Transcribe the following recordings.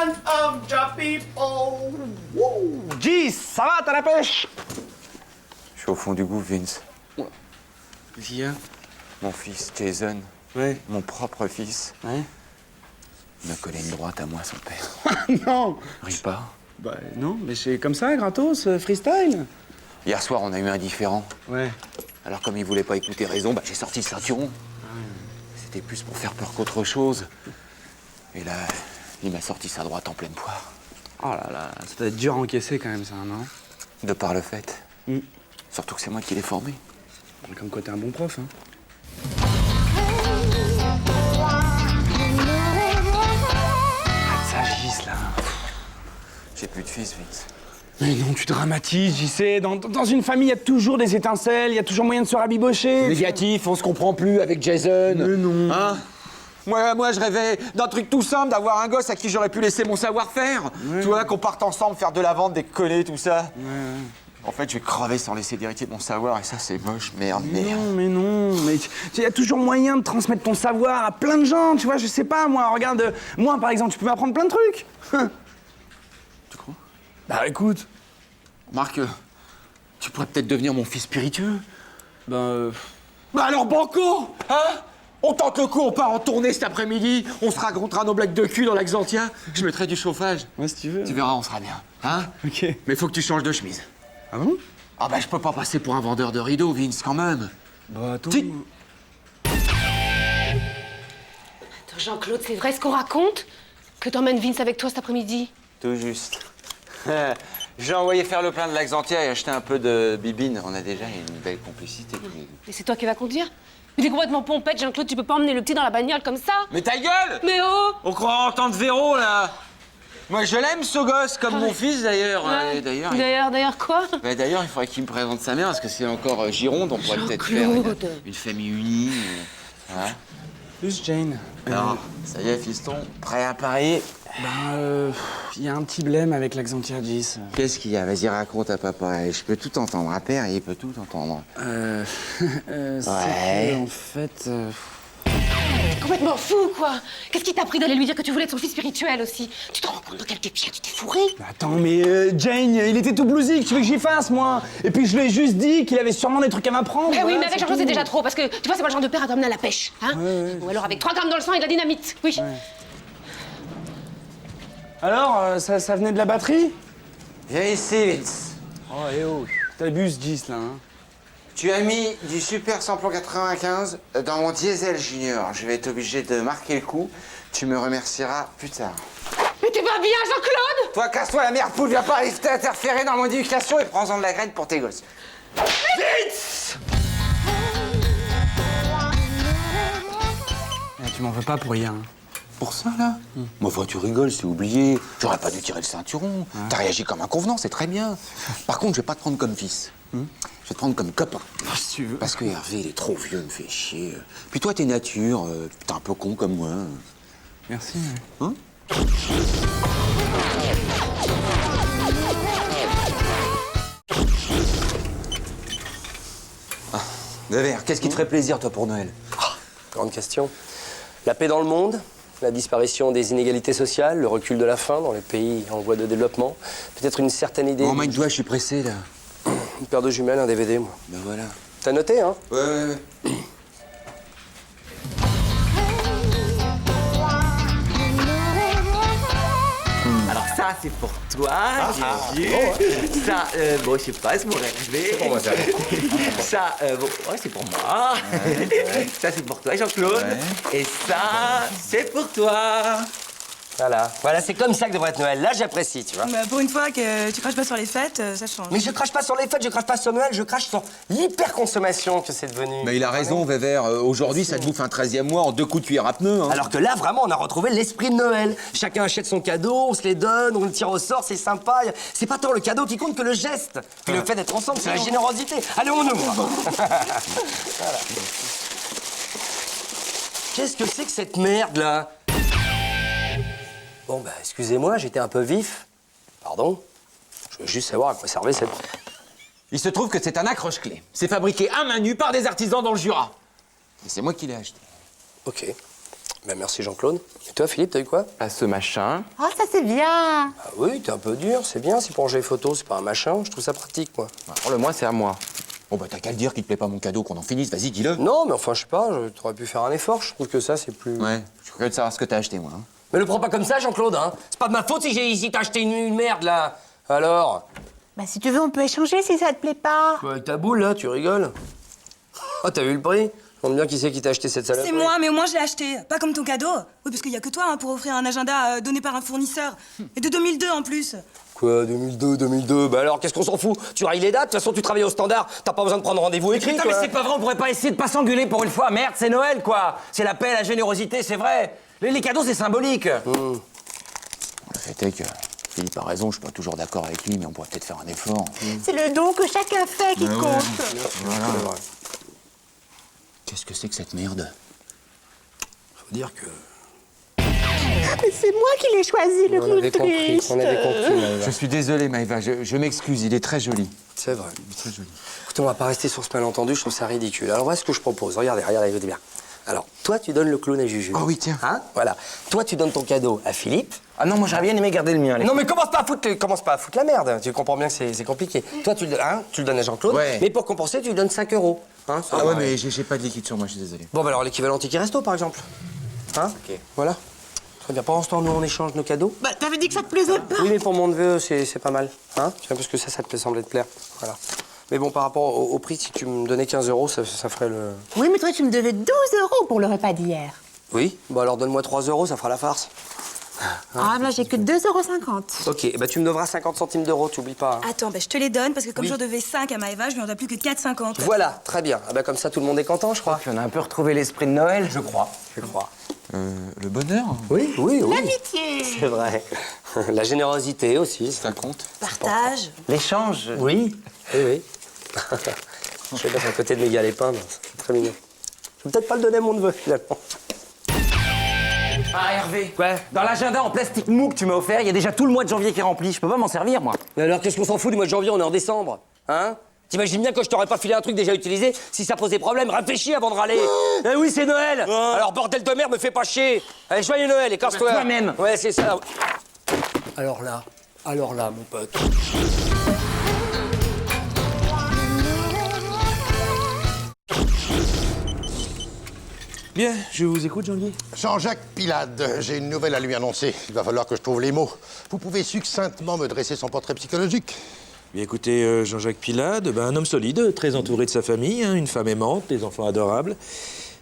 land of the people. Gis, ça va, t'as la pêche? Je suis au fond du gouffre, Vince. Qu'est-ce qu'il y a? Mon fils, Jason, Ouais. mon propre fils, Ouais. m'a collé une droite à moi, son père. Non. Ris pas. Bah non, mais c'est comme ça, gratos, freestyle. Hier soir, on a eu un différend. Ouais. Alors, comme il voulait pas écouter raison, j'ai sorti le ceinturon. C'était plus pour faire peur qu'autre chose. Et là, il m'a sorti sa droite en pleine poire. Oh là là, ça doit être dur à encaisser quand même, ça, non? De par le fait. Mm. Surtout que c'est moi qui l'ai formé. Comme quoi t'es un bon prof, hein. Ah, ça, Gis, là. J'ai plus de fils, Vince. Mais non, tu dramatises, j'y sais. Dans une famille, il y a toujours des étincelles, il y a toujours moyen de se rabibocher. Négatif, on se comprend plus avec Jason. Mais non. Hein? Moi, je rêvais d'un truc tout simple, d'avoir un gosse à qui j'aurais pu laisser mon savoir-faire. Ouais. Tu vois, qu'on parte ensemble faire de la vente, des collets, tout ça. En fait, je vais crever sans laisser d'héritier de mon savoir, et ça, c'est moche. Merde. Mais non, mais il y a toujours moyen de transmettre ton savoir à plein de gens, tu vois, je sais pas, moi, regarde, moi, par exemple, tu peux m'apprendre plein de trucs. Tu crois? Bah, écoute. Marc, tu pourrais peut-être devenir mon fils spiritueux. Ben, Bah alors, banco, hein? On tente le coup, on part en tournée cet après-midi, on se racontera nos blagues de cul dans l'Axantia, je mettrai du chauffage. ouais, si tu veux. Tu verras, on sera bien, hein? Ok. Mais faut que tu changes de chemise. Ah bon? Ah bah je peux pas passer pour un vendeur de rideaux, Vince, quand même. Bah, attends. Si. Attends, Jean-Claude, c'est vrai ce qu'on raconte? Que t'emmènes Vince avec toi cet après-midi? Tout juste. J'ai envoyé faire le plein de l'Axantia et acheter un peu de bibine. On a déjà une belle complicité tous les deux. Et c'est toi qui vas conduire? Mais t'es complètement pompette, Jean-Claude, tu peux pas emmener le petit dans la bagnole comme ça? Mais ta gueule! Mais oh! On croit entendre Véro, là. Moi, je l'aime, ce gosse, comme mon fils, d'ailleurs. Ouais. Et D'ailleurs, D'ailleurs quoi? D'ailleurs, il faudrait qu'il me présente sa mère, parce que c'est encore Gironde. On pourrait peut-être faire Jean-Claude. une famille unie. Hein? Plus Jane. Alors, ça y est, fiston, prêt à parier? Il y a un petit blême avec l'Axantia Gis. Qu'est-ce qu'il y a? Vas-y, raconte à papa. Je peux tout entendre. Un père, il peut tout entendre. C'est Ouais. que, en fait... T'es complètement fou, quoi! Qu'est-ce qui t'a pris d'aller lui dire que tu voulais être son fils spirituel aussi? Tu te rends compte dans quel pied tu t'es fourré? Attends, mais Jane, il était tout bluesy, tu veux que j'y fasse, moi? Et puis je lui ai juste dit qu'il avait sûrement des trucs à m'apprendre. Mais oui, voilà, mais avec Jean-Claude, c'est déjà trop, parce que tu vois, c'est pas le genre de père à t'emmener à la pêche, hein? Ou alors avec 3 grammes dans le sang et de la dynamite, oui. Alors, ça venait de la batterie? Viens ici, Vince. Oh, t'abuses, Gis, là, hein. Tu as mis du Super Samplon 95 dans mon diesel junior. Je vais être obligé de marquer le coup. Tu me remercieras plus tard. Mais t'es pas bien, Jean-Claude? Toi, casse-toi la mère poule, viens pas interférer dans mon éducation et prends-en de la graine pour tes gosses. Vite! Tu m'en veux pas pour rien. Pour ça, là? Moi, tu rigoles, c'est oublié. J'aurais pas dû tirer le ceinturon. T'as réagi comme un convenant, c'est très bien. Par contre, je vais pas te prendre comme fils. Je vais te prendre comme copain. Si tu veux. Parce que Hervé, il est trop vieux, il me fait chier. Puis toi, t'es nature, t'es un peu con comme moi. Merci. Hein? Nevers, qu'est-ce qui te ferait plaisir, toi, pour Noël? Grande question. La paix dans le monde, la disparition des inégalités sociales, le recul de la faim dans les pays en voie de développement, peut-être une certaine idée... Bon, main-toi, je suis pressé, là. Une paire de jumelles, un DVD, moi. Ben voilà. T'as noté, hein? Ouais. Alors ça, c'est pour toi, Gigi. Ça, bon, je sais pas, c'est pour Hervé. C'est pour moi, ça. Ça, bon, ouais, c'est pour moi. Ça, c'est pour toi, Jean-Claude. Et ça, c'est pour toi. Voilà, c'est comme ça que devrait être Noël. Là, j'apprécie, tu vois. Bah, pour une fois que tu craches pas sur les fêtes, ça change. Mais je crache pas sur les fêtes, je crache pas sur Noël, je crache sur l'hyperconsommation que c'est devenu. Mais il a raison, Vévert. Aujourd'hui, ça te bouffe un 13e mois en 2 coups de cuillère à pneus. Hein. Alors que là, vraiment, on a retrouvé l'esprit de Noël. Chacun achète son cadeau, on se les donne, on le tire au sort, c'est sympa. C'est pas tant le cadeau qui compte que le geste. Puis le fait d'être ensemble, c'est la générosité. Allez, on ouvre. Voilà. Qu'est-ce que c'est que cette merde, là? Bon, bah, excusez-moi, j'étais un peu vif. Pardon. Je veux juste savoir à quoi servait cette... Il se trouve que c'est un accroche-clé. C'est fabriqué à main nue par des artisans dans le Jura. Et c'est moi qui l'ai acheté. Ok. Ben merci Jean-Claude. Et toi, Philippe, t'as eu quoi? À ce machin. Oh, ça c'est bien. Ah oui, t'es un peu dur, c'est bien, c'est pour ranger les photos, c'est pas un machin, je trouve ça pratique, moi. Alors, le moi, c'est à moi. Bon, bah, t'as qu'à le dire qu'il te plaît pas mon cadeau, qu'on en finisse. Vas-y, dis-le. Non, mais enfin, je sais pas, t'aurais pu faire un effort, je trouve que ça, c'est plus... Ouais, je suis curieux de savoir ce que t'as acheté, moi. Hein. Mais le prends pas comme ça, Jean-Claude, hein. C'est pas de ma faute si t'as acheté une merde, là. Alors? Bah si tu veux, on peut échanger si ça te plaît pas. Bah, avec ta boule, là, tu rigoles. Oh, t'as vu le prix? Je me demande bien qui c'est qui t'a acheté cette salope. C'est moi, mais au moins je l'ai acheté. Pas comme ton cadeau. Oui, parce qu'il y a que toi hein, pour offrir un agenda donné par un fournisseur. Et de 2002 en plus. Quoi, 2002? Bah alors, qu'est-ce qu'on s'en fout? Tu railles les dates, de toute façon, tu travailles au standard, t'as pas besoin de prendre rendez-vous écrit, Putain, toi. mais c'est pas vrai, on pourrait pas essayer de pas s'engueuler pour une fois. Merde, c'est Noël, quoi. C'est la paix, la générosité, c'est vrai. Les cadeaux, c'est symbolique. Le fait est que Philippe a raison, je suis pas toujours d'accord avec lui, mais on pourrait peut-être faire un effort. C'est le don que chacun fait qui compte. Voilà. Qu'est-ce que c'est que cette merde? Faut dire que... Mais c'est moi qui l'ai choisi, le clown triste. on avait compris, Maëva. Je suis désolé, Maëva, je m'excuse, il est très joli. C'est vrai. Il est très joli. Écoutez, on va pas rester sur ce malentendu, je trouve ça ridicule. Alors, voilà ce que je propose. Regardez, écoutez bien. Alors, toi, tu donnes le clown à Juju. Oh oui, tiens. Hein? Voilà. Toi, tu donnes ton cadeau à Philippe. Ah non, moi j'aurais bien aimé garder le mien. Non, mais commence pas à foutre la merde. Tu comprends bien que c'est compliqué. Toi, tu le donnes à Jean-Claude. Ouais. Mais pour compenser, tu lui donnes 5 €. Hein, ça Ah va. ouais, mais j'ai pas de liquide sur moi, je suis désolé. Bon, bah alors, l'équivalent Ticket Resto, par exemple. Hein? Ok. Voilà. Très bien. Pendant ce temps, nous, on échange nos cadeaux. Bah t'avais dit que ça te plaisait pas. Oui, mais pour mon neveu, c'est pas mal. Hein? Tiens, parce que ça te semblait te plaire. Voilà. Mais bon, par rapport au prix, si tu me donnais 15 €, ça ferait le... Oui, mais toi tu me devais 12 € pour le repas d'hier. Oui? Bon, alors donne-moi 3 €, ça fera la farce. Ah, là j'ai que 2,50 €. Ok, bah tu me devras 50 centimes d'euros, tu oublies pas. Hein. Attends, bah, je te les donne parce que comme Oui. j'en devais 5 à Maëva, je lui en dois plus que 4,50. Voilà, très bien. Ah bah comme ça, tout le monde est content, je crois. Puis on a un peu retrouvé l'esprit de Noël. Je crois. Le bonheur? Oui, oui, oui. L'amitié. C'est vrai. La générosité aussi. Ça compte? Partage. L'échange. Oui. Oui, oui. Je vais mettre à côté de mes galets-pains, c'est très mignon. Je vais peut-être pas le donner à mon neveu, finalement. Ah, Hervé. Quoi? Dans l'agenda en plastique mou que tu m'as offert, il y a déjà tout le mois de janvier qui est rempli. Je peux pas m'en servir, moi. Mais alors, qu'est-ce qu'on s'en fout du mois de janvier? On est en décembre. Hein? T'imagines bien que je t'aurais pas filé un truc déjà utilisé si ça posait problème? Réfléchis avant de râler. Eh oui, c'est Noël. Alors, bordel de merde, me fais pas chier. Allez, joyeux Noël, écorce-toi. Toi-même. Ouais, c'est ça. Alors là, mon pote. Bien, je vous écoute, Jean-Guy. Jean-Jacques Pilade, j'ai une nouvelle à lui annoncer. Il va falloir que je trouve les mots. Vous pouvez succinctement me dresser son portrait psychologique? Bien écoutez, Jean-Jacques Pilade, un homme solide, très entouré de sa famille, hein, une femme aimante, des enfants adorables.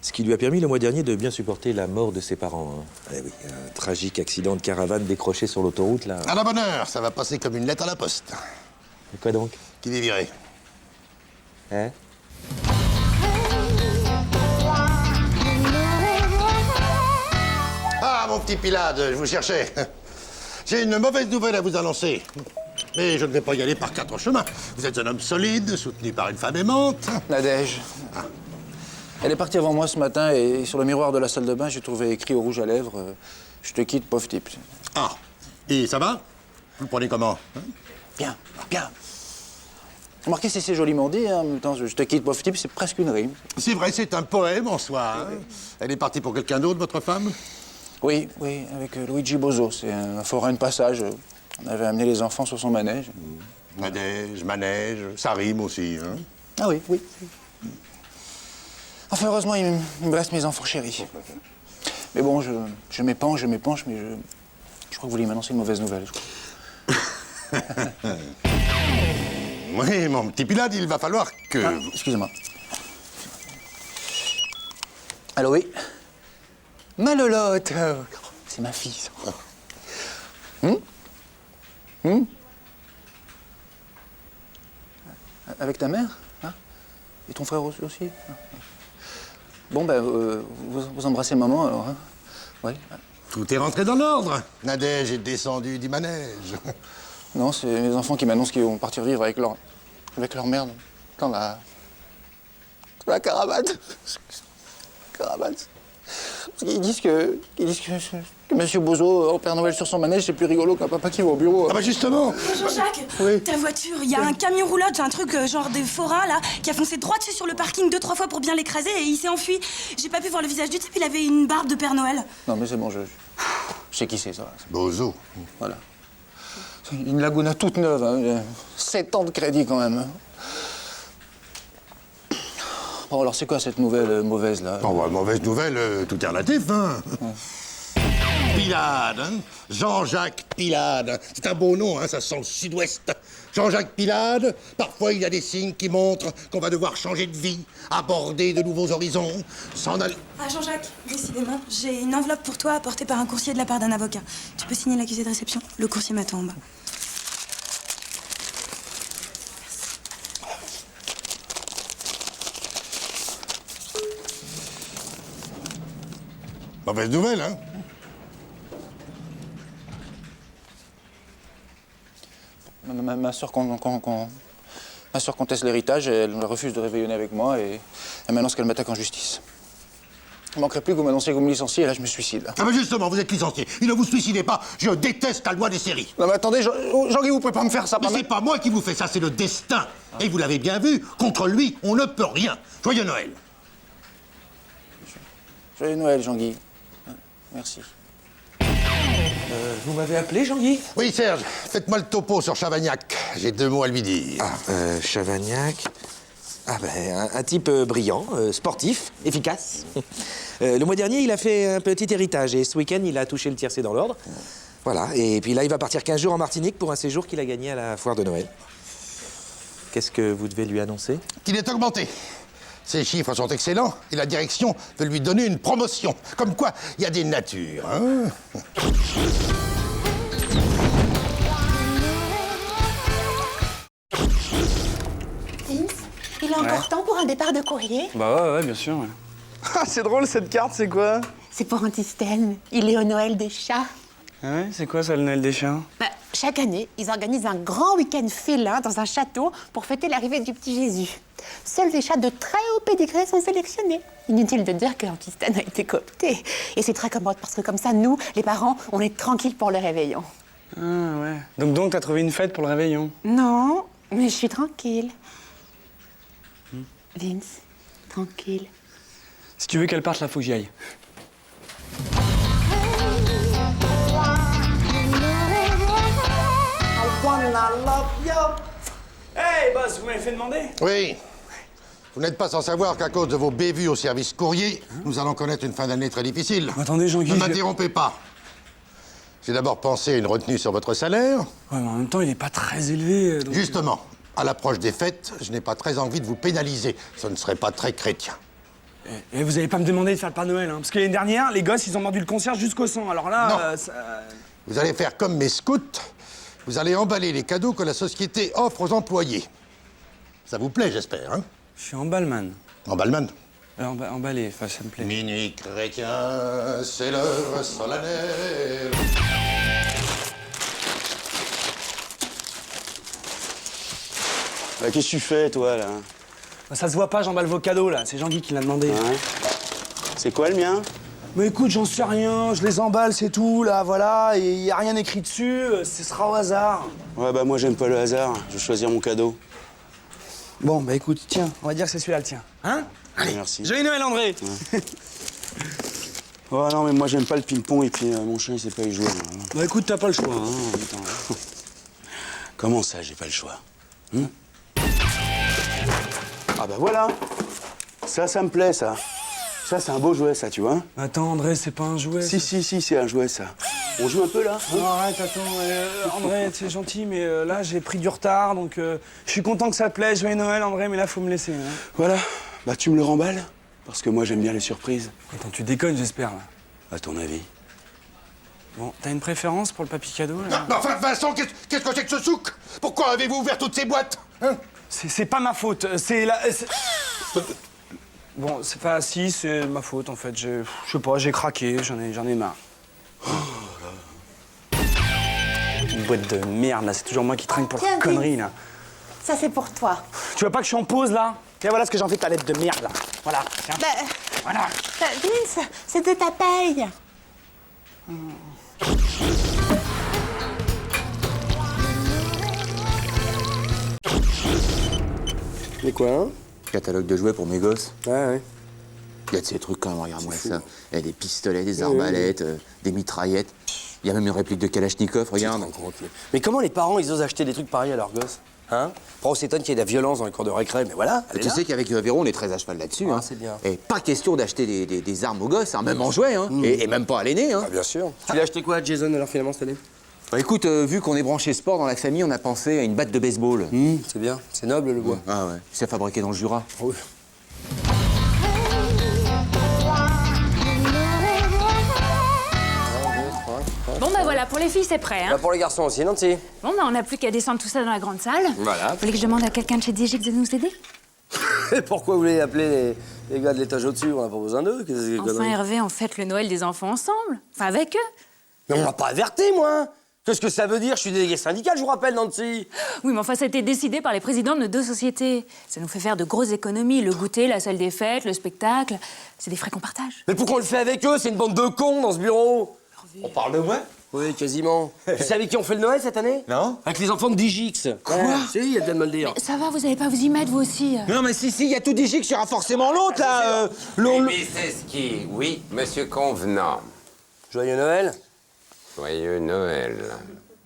Ce qui lui a permis le mois dernier de bien supporter la mort de ses parents. Hein. Eh oui, un tragique accident de caravane décroché sur l'autoroute, là. À la bonne heure, ça va passer comme une lettre à la poste. Et quoi donc? Qu'il est viré. Hein? Ah, mon petit Pilade, je vous cherchais. J'ai une mauvaise nouvelle à vous annoncer. Mais je ne vais pas y aller par 4 chemins. Vous êtes un homme solide, soutenu par une femme aimante. Nadège. Elle est partie avant moi ce matin et sur le miroir de la salle de bain, j'ai trouvé écrit au rouge à lèvres je te quitte, pauvre type. Ah, et ça va? Vous le prenez comment? Bien, bien. Remarquez si c'est joliment dit, hein, en même temps, je te quitte, pauvre type, c'est presque une rime. C'est vrai, c'est un poème en soi. Hein. Elle est partie pour quelqu'un d'autre, votre femme? Oui, oui, avec Luigi Bozo. C'est un forain de passage. On avait amené les enfants sur son manège. Nadège, manège, ça rime aussi. Hein. Ah oui, oui. Enfin, heureusement, il me reste mes enfants chéris. Mais bon, je m'épanche, mais je crois que vous voulez m'annoncer une mauvaise nouvelle. Je crois. Oui, mon petit Pilade, il va falloir que... Ah, excusez-moi. Allô, oui? Ma Lolotte, c'est ma fille, ça. Avec ta mère, hein? Et ton frère aussi? Hein? Bon, vous embrassez maman, alors, hein? Oui. Tout est rentré dans l'ordre. Nadège est descendue du manège. Non, c'est mes enfants qui m'annoncent qu'ils vont partir vivre avec leur mère dans la caravane. Caravane. Ils disent que Monsieur Bozo, en Père Noël sur son manège, c'est plus rigolo qu'un papa qui va au bureau. Ah bah justement. Jean-Jacques, ta voiture, il y a un camion roulotte, un truc genre des forains là, qui a foncé droit dessus sur le parking 2-3 fois pour bien l'écraser et il s'est enfui. J'ai pas pu voir le visage du type, il avait une barbe de Père Noël. Non mais c'est bon, je sais qui c'est, ça va. Bozo. Voilà. Une Laguna toute neuve, hein. 7 ans de crédit quand même. Bon, alors c'est quoi cette nouvelle mauvaise, là? Oh, bah, mauvaise nouvelle, tout est relatif, hein. Pilade, hein. Jean-Jacques Pilade. C'est un beau nom, hein, ça sent le sud-ouest. Jean-Jacques Pilade, parfois il y a des signes qui montrent qu'on va devoir changer de vie, aborder de nouveaux horizons, s'en aller... Ah Jean-Jacques, décidément, j'ai une enveloppe pour toi apportée par un coursier de la part d'un avocat. Tu peux signer l'accusé de réception? Le coursier m'attend en bas. Mauvaise nouvelle, hein. Ma soeur conteste l'héritage, elle refuse de réveillonner avec moi et elle m'annonce qu'elle m'attaque en justice. Il manquerait plus que vous m'annonciez que vous me licenciez et là je me suicide. Ah mais justement, vous êtes licencié. Et ne vous suicidez pas, je déteste la loi des séries. Non mais attendez, Jean-Guy, vous pouvez pas me faire ça. Mais c'est pas moi qui vous fais ça, c'est le destin. Et vous l'avez bien vu, contre lui, on ne peut rien. Joyeux Noël. Joyeux Noël, Jean-Guy. Merci. Vous m'avez appelé, Jean-Guy? Oui, Serge, faites-moi le topo sur Chavagnac. J'ai 2 mots à lui dire. Chavagnac... Ah ben, un type brillant, sportif, efficace. Le mois dernier, il a fait un petit héritage et ce week-end, il a touché le tiercé dans l'ordre. Voilà, et puis là, il va partir 15 jours en Martinique pour un séjour qu'il a gagné à la foire de Noël. Qu'est-ce que vous devez lui annoncer? Qu'il est augmenté. Ses chiffres sont excellents et la direction veut lui donner une promotion. Comme quoi, il y a des natures, hein. Il est encore temps pour un départ de courrier? Bah ouais, bien sûr. Ouais. Ah, c'est drôle, cette carte, c'est quoi? C'est pour Antisthène. Il est au Noël des chats. Ah ouais, c'est quoi ça, le Noël des chats? Bah, chaque année, ils organisent un grand week-end félin dans un château pour fêter l'arrivée du petit Jésus. Seuls les chats de très haut pédigré sont sélectionnés. Inutile de dire que Antisthène a été coopté. Et c'est très commode parce que comme ça, nous, les parents, on est tranquilles pour le réveillon. Ah ouais. Donc t'as trouvé une fête pour le réveillon? Non, mais je suis tranquille. Vince, tranquille. Si tu veux qu'elle parte, là, faut que j'y aille. Hey, boss, vous m'avez fait demander? Oui. Vous n'êtes pas sans savoir qu'à cause de vos bévues au service courrier, nous allons connaître une fin d'année très difficile. Attendez, Jean-Guy... Ne m'interrompez pas. J'ai d'abord pensé à une retenue sur votre salaire. Ouais, mais en même temps, il est pas très élevé, donc... Justement, à l'approche des fêtes, je n'ai pas très envie de vous pénaliser. Ce ne serait pas très chrétien. Et vous allez pas me demander de faire le Père Noël, hein? Parce que l'année dernière, les gosses, ils ont mordu le concierge jusqu'au sang. Alors là, non. Vous allez faire comme mes scouts. Vous allez emballer les cadeaux que la société offre aux employés. Ça vous plaît, j'espère, hein? Je suis emballman. Emballman? Emballé, enfin, ça me plaît. Minuit chrétien, c'est l'heure solennelle. Qu'est-ce que tu fais, toi, là? Bah, ça se voit pas, j'emballe vos cadeaux, là. C'est Jean-Guy qui l'a demandé. Ouais. C'est quoi, le mien? Mais écoute, j'en sais rien. Je les emballe, c'est tout, là, voilà. Et y a rien écrit dessus. Ce sera au hasard. Ouais, bah moi, j'aime pas le hasard. Je vais choisir mon cadeau. Bon, bah écoute, tiens, on va dire que c'est celui-là le tien. Hein? Allez, merci. Joyeux Noël, André! Ouais. Oh non, mais moi, j'aime pas le ping-pong et puis mon chien, il sait pas y jouer. Bah écoute, t'as pas le choix, hein. Attends. Comment ça, j'ai pas le choix? Ah bah voilà. Ça me plaît, ça. Ça, c'est un beau jouet, ça, tu vois. Attends, André, c'est pas un jouet. Si, c'est un jouet, ça. On joue un peu, là? Non, arrête, attends. André, c'est gentil, mais là, j'ai pris du retard, donc je suis content que ça te plaise. Joyeux Noël, André, mais là, faut me laisser. Hein. Voilà. Bah, tu me le remballes? Parce que moi, j'aime bien les surprises. Attends, tu déconnes, j'espère, là. À ton avis? Bon, t'as une préférence pour le papier cadeau, là? Non, enfin, Vincent, qu'est-ce que c'est que ce souk? Pourquoi avez-vous ouvert toutes ces boîtes, hein? C'est pas ma faute, c'est la... Bon, c'est pas... Si, c'est ma faute, en fait. Je sais pas, j'ai craqué, j'en ai marre. Oh là. Une boîte de merde, là. C'est toujours moi qui trinque pour Tiens, conneries, là. Ça, c'est pour toi. Tu vois pas que je suis en pause, là? Et voilà ce que j'en fais de ta lettre de merde, là. Voilà, tiens. Voilà. Vince, c'est de ta paye. Mais quoi, hein? Catalogue de jouets pour mes gosses. Ouais. Il y a de ces trucs quand même, regarde-moi ça. Il y a des pistolets, des arbalètes, des mitraillettes. Il y a même une réplique de Kalachnikov, regarde. Mais comment les parents, ils osent acheter des trucs pareils à leurs gosses? Hein? Après, on s'étonne qu'il y ait de la violence dans les cours de récré, mais voilà. Tu sais qu'avec Véro, on est très à cheval là-dessus. Ah, hein. c'est bien. Et pas question d'acheter des armes aux gosses, hein, même en jouets, hein. Et même pas à l'aîné. Hein. Ah, bien sûr. Tu lui as acheté quoi à Jason alors finalement cette année? Bah, écoute, vu qu'on est branché sport dans la famille, on a pensé à une batte de baseball. C'est bien, c'est noble le bois. Ah ouais, c'est fabriqué dans le Jura. Oui. Bon, bah voilà, pour les filles, c'est prêt, hein. Bah, pour les garçons aussi, Nancy. Bon, bah on n'a plus qu'à descendre tout ça dans la grande salle. Voilà. Vous voulez que je demande à quelqu'un de chez Digix de nous aider? Et pourquoi vous voulez appeler les gars de l'étage au-dessus? On n'a pas besoin d'eux. Qu'est-ce que c'est que Enfin, conneries? Hervé, on fête le Noël des enfants ensemble. Enfin, avec eux. Mais on m'a pas averti, moi. Qu'est-ce que ça veut dire? Je suis délégué syndical, je vous rappelle, Nancy. Oui, mais enfin, ça a été décidé par les présidents de nos deux sociétés. Ça nous fait faire de grosses économies. Le goûter, la salle des fêtes, le spectacle. C'est des frais qu'on partage. Mais pourquoi on le fait avec eux? C'est une bande de cons dans ce bureau. On parle de moi? Oui, quasiment. Tu sais avec qui on fait le Noël cette année? Non. Avec les enfants de Digix. Quoi? Si, il y a bien de me le dire. Ça va, vous allez pas vous y mettre, vous aussi. Non, mais si, il y a tout Digix, il y aura forcément l'autre, là. Ski, oui, monsieur Convenant. Joyeux Noël. Joyeux Noël.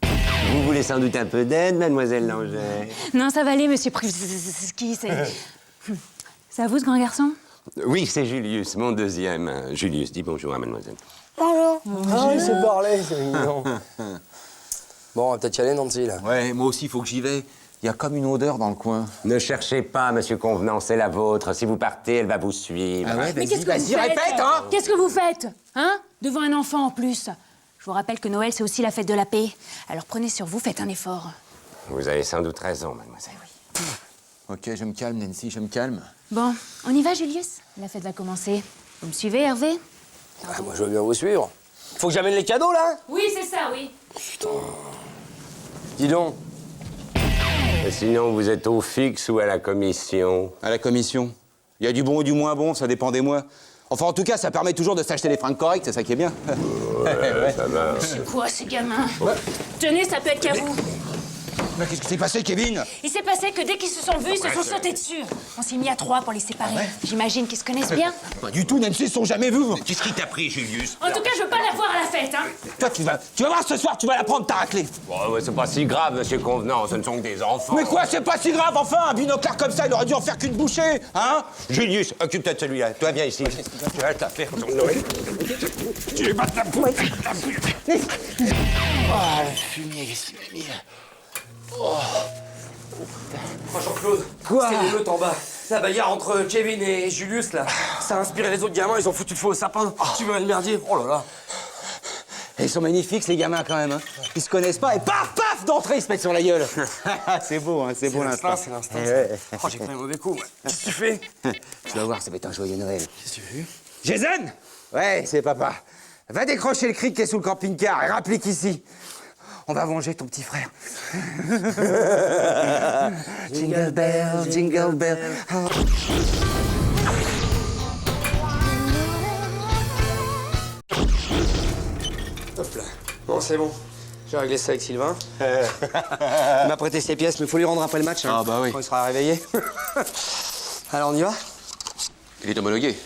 Vous voulez sans doute un peu d'aide, mademoiselle Langer? Non, ça va aller, monsieur Privski, c'est... C'est à vous, ce grand garçon? Oui, c'est Julius, mon deuxième. Julius, dis bonjour à mademoiselle. Bonjour. Ah, il sait parler, c'est mignon. Bon, on va peut-être y aller, Nancy, là. Ouais, moi aussi, il faut que j'y vais. Il y a comme une odeur dans le coin. Ne cherchez pas, monsieur Convenant, c'est la vôtre. Si vous partez, elle va vous suivre. Ah ouais, Mais qu'est-ce que vous vas-y, faites? répète, hein! Qu'est-ce que vous faites? Hein? Devant un enfant, en plus. Je vous rappelle que Noël, c'est aussi la fête de la paix. Alors prenez sur vous, faites un effort. Vous avez sans doute raison, mademoiselle. Ok, je me calme, Nancy, je me calme. Bon, on y va, Julius? La fête va commencer. Vous me suivez, Hervé? Ah, moi, je veux bien vous suivre. Faut que j'amène les cadeaux, là? Oui, c'est ça, oui. Dis donc. Et sinon, vous êtes au fixe ou à la commission? À la commission. Il y a du bon et du moins bon, ça dépend des mois. Enfin, en tout cas, ça permet toujours de s'acheter des fringues correctes, c'est ça qui est bien. Ouais, ça va. C'est quoi, ces gamins? Tenez, ça peut être qu'à vous. Mais qu'est-ce qui s'est passé, Kevin? Il s'est passé que dès qu'ils se sont vus, ils se sont sautés dessus. On s'est mis à 3 pour les séparer. J'imagine qu'ils se connaissent bien. Pas du tout, Nancy, ils se sont jamais vus. Qu'est-ce qui t'a pris, Julius? En tout cas, je veux pas la voir à la fête, hein. Toi, tu vas voir ce soir, tu vas la prendre, ta raclée. Bon, ouais, c'est pas si grave, monsieur Convenant, ce ne sont que des enfants. Mais quoi, c'est pas si grave, enfin, un binoclard comme ça, il aurait dû en faire qu'une bouchée, hein? Julius, occupe-toi de celui-là. Toi, viens ici. Tu vas t'affaire pour ton Noël. Tu vas t'affaire. Ah, la fumée, qu'est-ce qu'il m'a mis, là? Oh, Jean-Claude, Quoi? c'est l'émeute en bas. La bagarre entre Kevin et Julius, là. Ça a inspiré les autres gamins, ils ont foutu le feu au sapin. Tu veux le merdier? Oh là là. Et ils sont magnifiques, ces gamins, quand même, hein. Ils se connaissent pas, et paf, paf, d'entrée, ils se mettent sur la gueule. C'est beau, hein, c'est beau l'instant. C'est l'instinct. Eh ouais. Oh, j'ai pris un mauvais coup, moi. Qu'est-ce que tu fais? Tu vas voir, ça va être un joyeux Noël. Qu'est-ce que tu veux? Jason? Ouais, c'est papa. Va décrocher le cric qui est sous le camping-car et rapplique ici. On va venger ton petit frère. Jingle bell, jingle bell. Hop là. Bon, c'est bon. J'ai réglé ça avec Sylvain. Il m'a prêté ses pièces, mais il faut lui rendre après le match. Hein, Ah bah oui. Quand il sera réveillé. Alors, on y va? Il est homologué.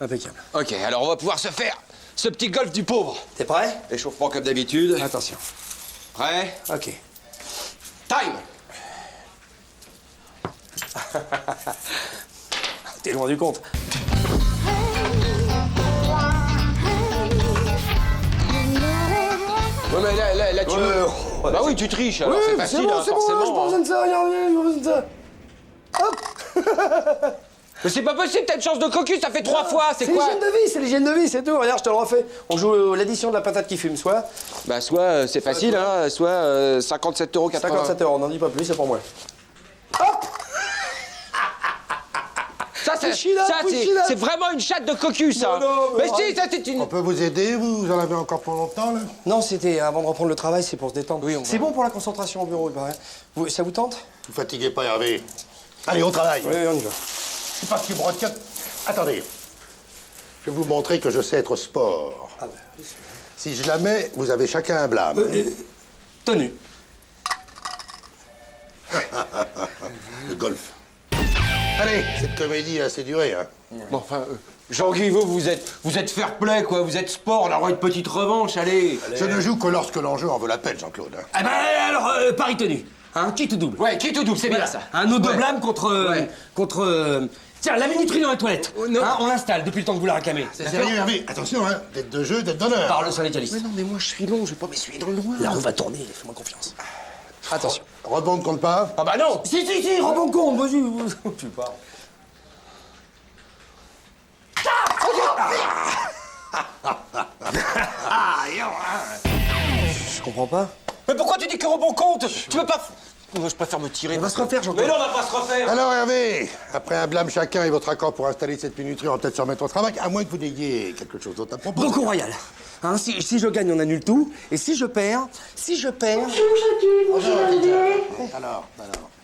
Impeccable. Ok, alors on va pouvoir se faire ce petit golf du pauvre. T'es prêt? Échauffement comme d'habitude. Attention. Prêt? Ok. Time! T'es loin du compte. Ouais, mais là tu... Bah oui, tu triches, alors c'est facile, hein, forcément. j'ai pas besoin de ça, regardez, j'ai pas besoin de ça. Hop. Mais c'est pas possible, t'as une chance de cocu, ça fait 3 fois, c'est quoi? C'est l'hygiène de vie, c'est l'hygiène de vie, c'est tout. Regarde, je te le refais. On joue l'addition de la patate qui fume, soit... Bah soit c'est facile, hein, soit 57,80 €. 57 €, on n'en dit pas plus, c'est pour moi. Ça, c'est vraiment une chatte de cocu, ça. Mais si, ça c'est une... On peut vous aider, vous en avez encore pour longtemps, là? Non, c'était avant de reprendre le travail, c'est pour se détendre. Oui, c'est bon pour la concentration au bureau, il paraît. Ça vous tente? Vous fatiguez pas, Hervé. Allez, au travail. Oui, on y va. C'est pas ce qui brocote. Attendez. Je vais vous montrer que je sais être sport. Si je la mets, vous avez chacun un blâme. Tenu. Le golf. Allez, cette comédie a assez duré, hein. Bon, enfin, Jean-Guy, vous êtes fair-play, quoi. Vous êtes sport, on aura une petite revanche, allez. Je ne joue que lorsque l'enjeu en vaut la peine, Jean-Claude. Hein. Ah ben alors, pari tenu. Hein, quitte ou double. Ouais, quitte ou double, c'est bien ça. Un nos deux Ouais. blâmes contre... Tiens, la minuterie dans la toilette. non. Hein, on l'installe depuis le temps que vous la réclamez. C'est sérieux, Hervé. Attention, hein. Dette de jeu, dette d'honneur. Par le syndicaliste. Mais non, mais moi, je suis long, je vais pas m'essuyer dans le noir. La roue va tourner, fais-moi confiance. Attention. Rebond ne compte pas. Ah bah non. Si, rebond con, vas-y. Tu parles. Je comprends pas. Mais pourquoi tu dis que rebond compte? Tu veux pas... Moi, je préfère me tirer. On va se refaire, Jean-Claude. Mais non, on va pas se refaire. Alors, Hervé, après un blâme chacun et votre accord pour installer cette minuterie, on va peut-être se remettre au travail, à moins que vous n'ayez quelque chose d'autre à proposer. Banco royal. Hein, si je gagne, on annule tout. Et si je perds... Bonjour, Hervé. Alors.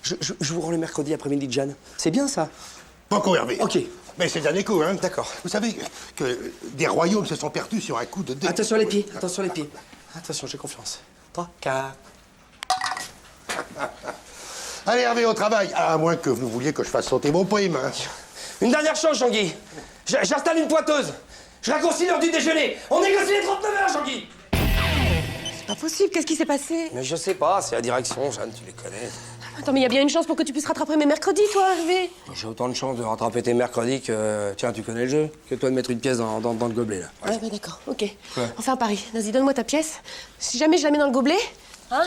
Je vous rends le mercredi après-midi de Jeanne. C'est bien, ça? Banco, Hervé. Ok. Mais c'est le dernier coup, hein. D'accord. Vous savez que des royaumes se sont perdus sur un coup de dé. Attention les pieds, attention les pieds. Attention, j'ai confiance. 3, 4... Allez, Hervé, au travail. À moins que vous vouliez que je fasse sauter vos primes. Hein. Une dernière chose, Jean-Guy. J'installe une pointeuse. Je raccourcis l'heure du déjeuner. On négocie les 39 heures, Jean-Guy. C'est pas possible, qu'est-ce qui s'est passé? Mais je sais pas, c'est la direction, Jeanne, tu les connais. Attends, mais il y a bien une chance pour que tu puisses rattraper mes mercredis, toi, Hervé. J'ai autant de chance de rattraper tes mercredis que... Tiens, tu connais le jeu? Que toi de mettre une pièce dans le gobelet, là. Ouais, d'accord, ok. Quoi? On fait un pari. Vas-y, donne-moi ta pièce. Si jamais je la mets dans le gobelet, hein,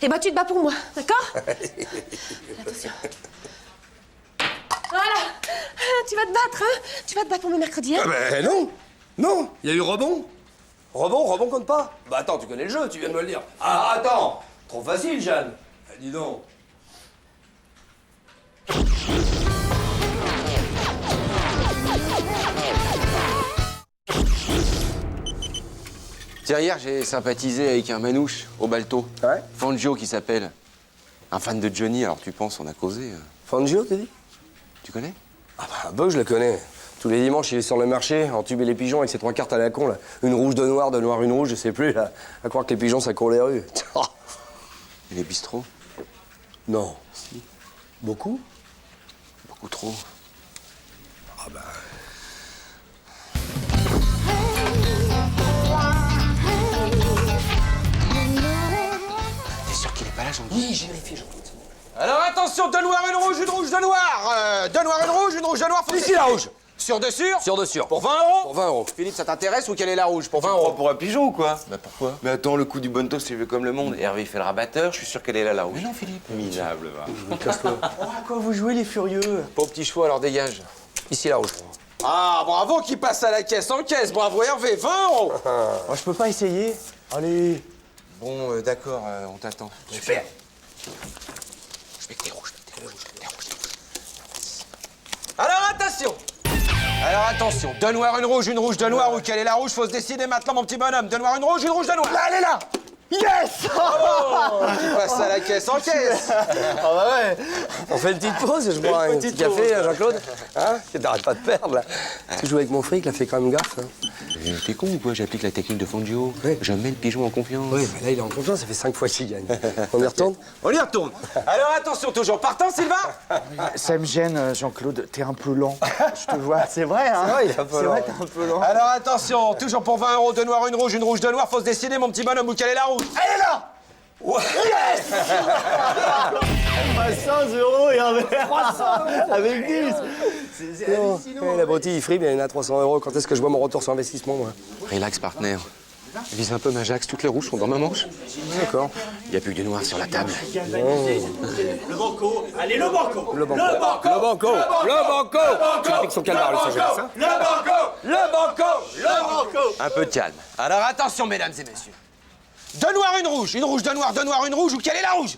eh ben tu te bats pour moi, d'accord? Attention. Voilà. Tu vas te battre, hein? Tu vas te battre pour mes mercredis, hein? Ah ben non. Non, il y a eu rebond. Rebond compte pas. Bah attends, tu connais le jeu, tu viens de me le dire. Ah, attends. Trop facile, Jeanne. Dis donc. Tiens, hier, j'ai sympathisé avec un manouche au Balto. Ouais? Fangio, qui s'appelle. Un fan de Johnny, alors tu penses, on a causé. Fangio, t'as dit? Tu connais? Ah bah, je le connais. Tous les dimanches, il est sur le marché, entuber les pigeons avec ses 3 cartes à la con, là. Une rouge, deux noires, une rouge, je sais plus, là. À croire que les pigeons, ça court les rues. Et les bistrots? Non. Si. Beaucoup? Beaucoup trop. Ah bah... T'es sûr qu'il est pas là, Jean-Guy? Oui, j'ai vérifié, Jean-Claude. Alors attention, 2 noirs, une rouge, deux noirs. 2 noirs, une rouge, deux noirs. Faut Ici, la rouge. Sûr de sûr? Sûr de sûr. Pour 20 €? Pour 20 €. Philippe, ça t'intéresse ou quelle est la rouge? Pour 20 €. Pour un pigeon ou quoi? Bah pourquoi? Mais attends, le coup du bonneto, c'est vu comme le monde. Hervé fait le rabatteur, je suis sûr qu'elle est là, la rouge. Mais non, Philippe. Minable, va. Oh, à quoi vous jouez, les furieux? Pas au petit choix, alors dégage. Ici, la rouge. Ah, bravo qui passe à la caisse en caisse. Bravo Hervé, 20 €. Oh, je peux pas essayer. Allez. Bon, d'accord, on t'attend. Super. Je mets que des rouges, des rouges. Alors attention. Alors attention, 2 noirs, une rouge, deux noirs, ou quelle est la rouge? Faut se décider maintenant, mon petit bonhomme. 2 noirs, une rouge, deux noirs. Là, elle est là. Yes. Bravo. Qui passe à la caisse en caisse. Ah bah ouais. On fait une petite pause, je bois un petit café, Jean-Claude. Hein? T'arrêtes pas de perdre, là. Tu joues avec mon fric, là, fais quand même gaffe. Hein. T'es con ou quoi? J'applique la technique de Fangio. Oui. Je mets le pigeon en confiance. Oui, mais là, il est en confiance, ça fait 5 fois qu'il gagne. On y retourne? On y retourne. Alors attention, toujours partant, Sylvain? Ça me gêne, Jean-Claude, t'es un peu lent. Je te vois, c'est vrai, hein? C'est vrai, il est un peu C'est lent. vrai, t'es un peu lent. Alors attention, toujours pour 20 €, 2 noirs, une rouge, deux noirs. Faut se décider, mon petit bonhomme, ou quelle est la rouge? Elle est là. Ouais. Yes. 100 € et un verre. 300 avec 10. C'est hallucinant. La broutille, il frime, il y en a 300 €. Quand est-ce que je vois mon retour sur investissement, moi? Relax, partenaire. Vise un peu ma Jax, toutes les rouges sont dans ma manche. D'accord. Il n'y a plus que du noir sur la table. Le banco. Allez, le banco. Le banco. Le banco. Le banco. Tu appliques son calvaire, le Saint-Génis, hein? Le banco. Le banco. Le banco. Un peu de calme. Alors attention, mesdames et messieurs. 2 noirs, une rouge, deux noirs, une rouge, ou quelle est la rouge?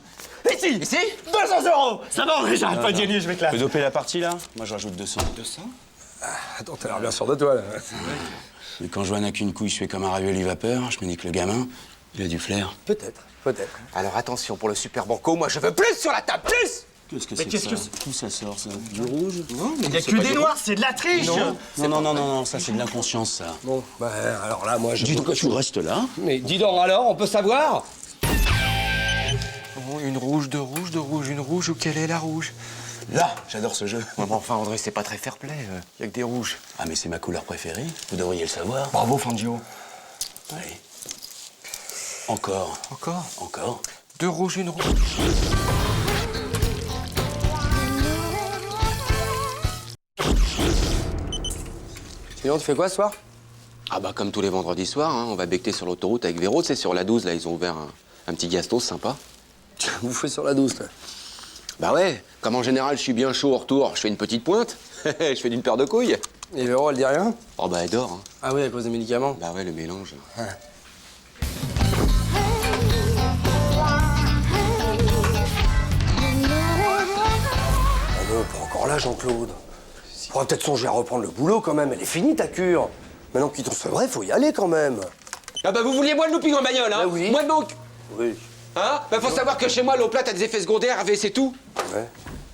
Ici. Ici? 200 €. Ça va, j'arrête pas de gagner, je m'éclate. Tu peux doper la partie, là? Moi, je rajoute 200. 200? Attends, t'as l'air bien sûr de toi, là. Mais quand je vois n'a qu'une couille, je fais comme un ravioli vapeur. Je me dis que le gamin, il a du flair. Peut-être, peut-être. Alors attention, pour le super banco, moi je veux plus sur la table, plus! Qu'est-ce que Mais c'est qu'est-ce que que ça? D'où ça sort, ça? Du rouge? Non, mais il n'y a que des noirs, c'est de la triche. Non, ça c'est de l'inconscience, ça. Bon, bah alors là, moi je... Dis donc, tu restes là? Mais dis donc alors, on peut savoir? Bon, une rouge, deux rouges, deux rouges, une rouge, ou quelle est la rouge? Là, j'adore ce jeu. Ouais, mais enfin, André, c'est pas très fair-play. Y a que des rouges. Ah, mais c'est ma couleur préférée. Vous devriez le savoir. Bravo, Fangio. Allez. Encore. Encore? Encore. Deux rouges, une rouge. Sinon, tu fais quoi ce soir? Ah bah comme tous les vendredis soirs, hein, on va becter sur l'autoroute avec Véro. Tu sais, sur la 12, là, ils ont ouvert un petit gastos sympa. Vous faites sur la 12, toi? Bah ouais, comme en général, je suis bien chaud au retour, je fais une petite pointe. Je fais d'une paire de couilles. Et Véro, elle dit rien? Oh bah elle dort. Hein. Ah oui, à cause des médicaments? Bah ouais, le mélange. Ouais. Ah non, pas encore là, Jean-Claude. Il faudra peut-être songer à reprendre le boulot quand même. Elle est finie, ta cure. Maintenant qu'il t'en fait vrai, faut y aller quand même. Ah bah vous vouliez moi le looping en bagnole, hein? Bah oui. Moi donc. Oui. Hein? Bah faut savoir que chez moi, l'eau plate a des effets secondaires, AVC, tout. Ouais.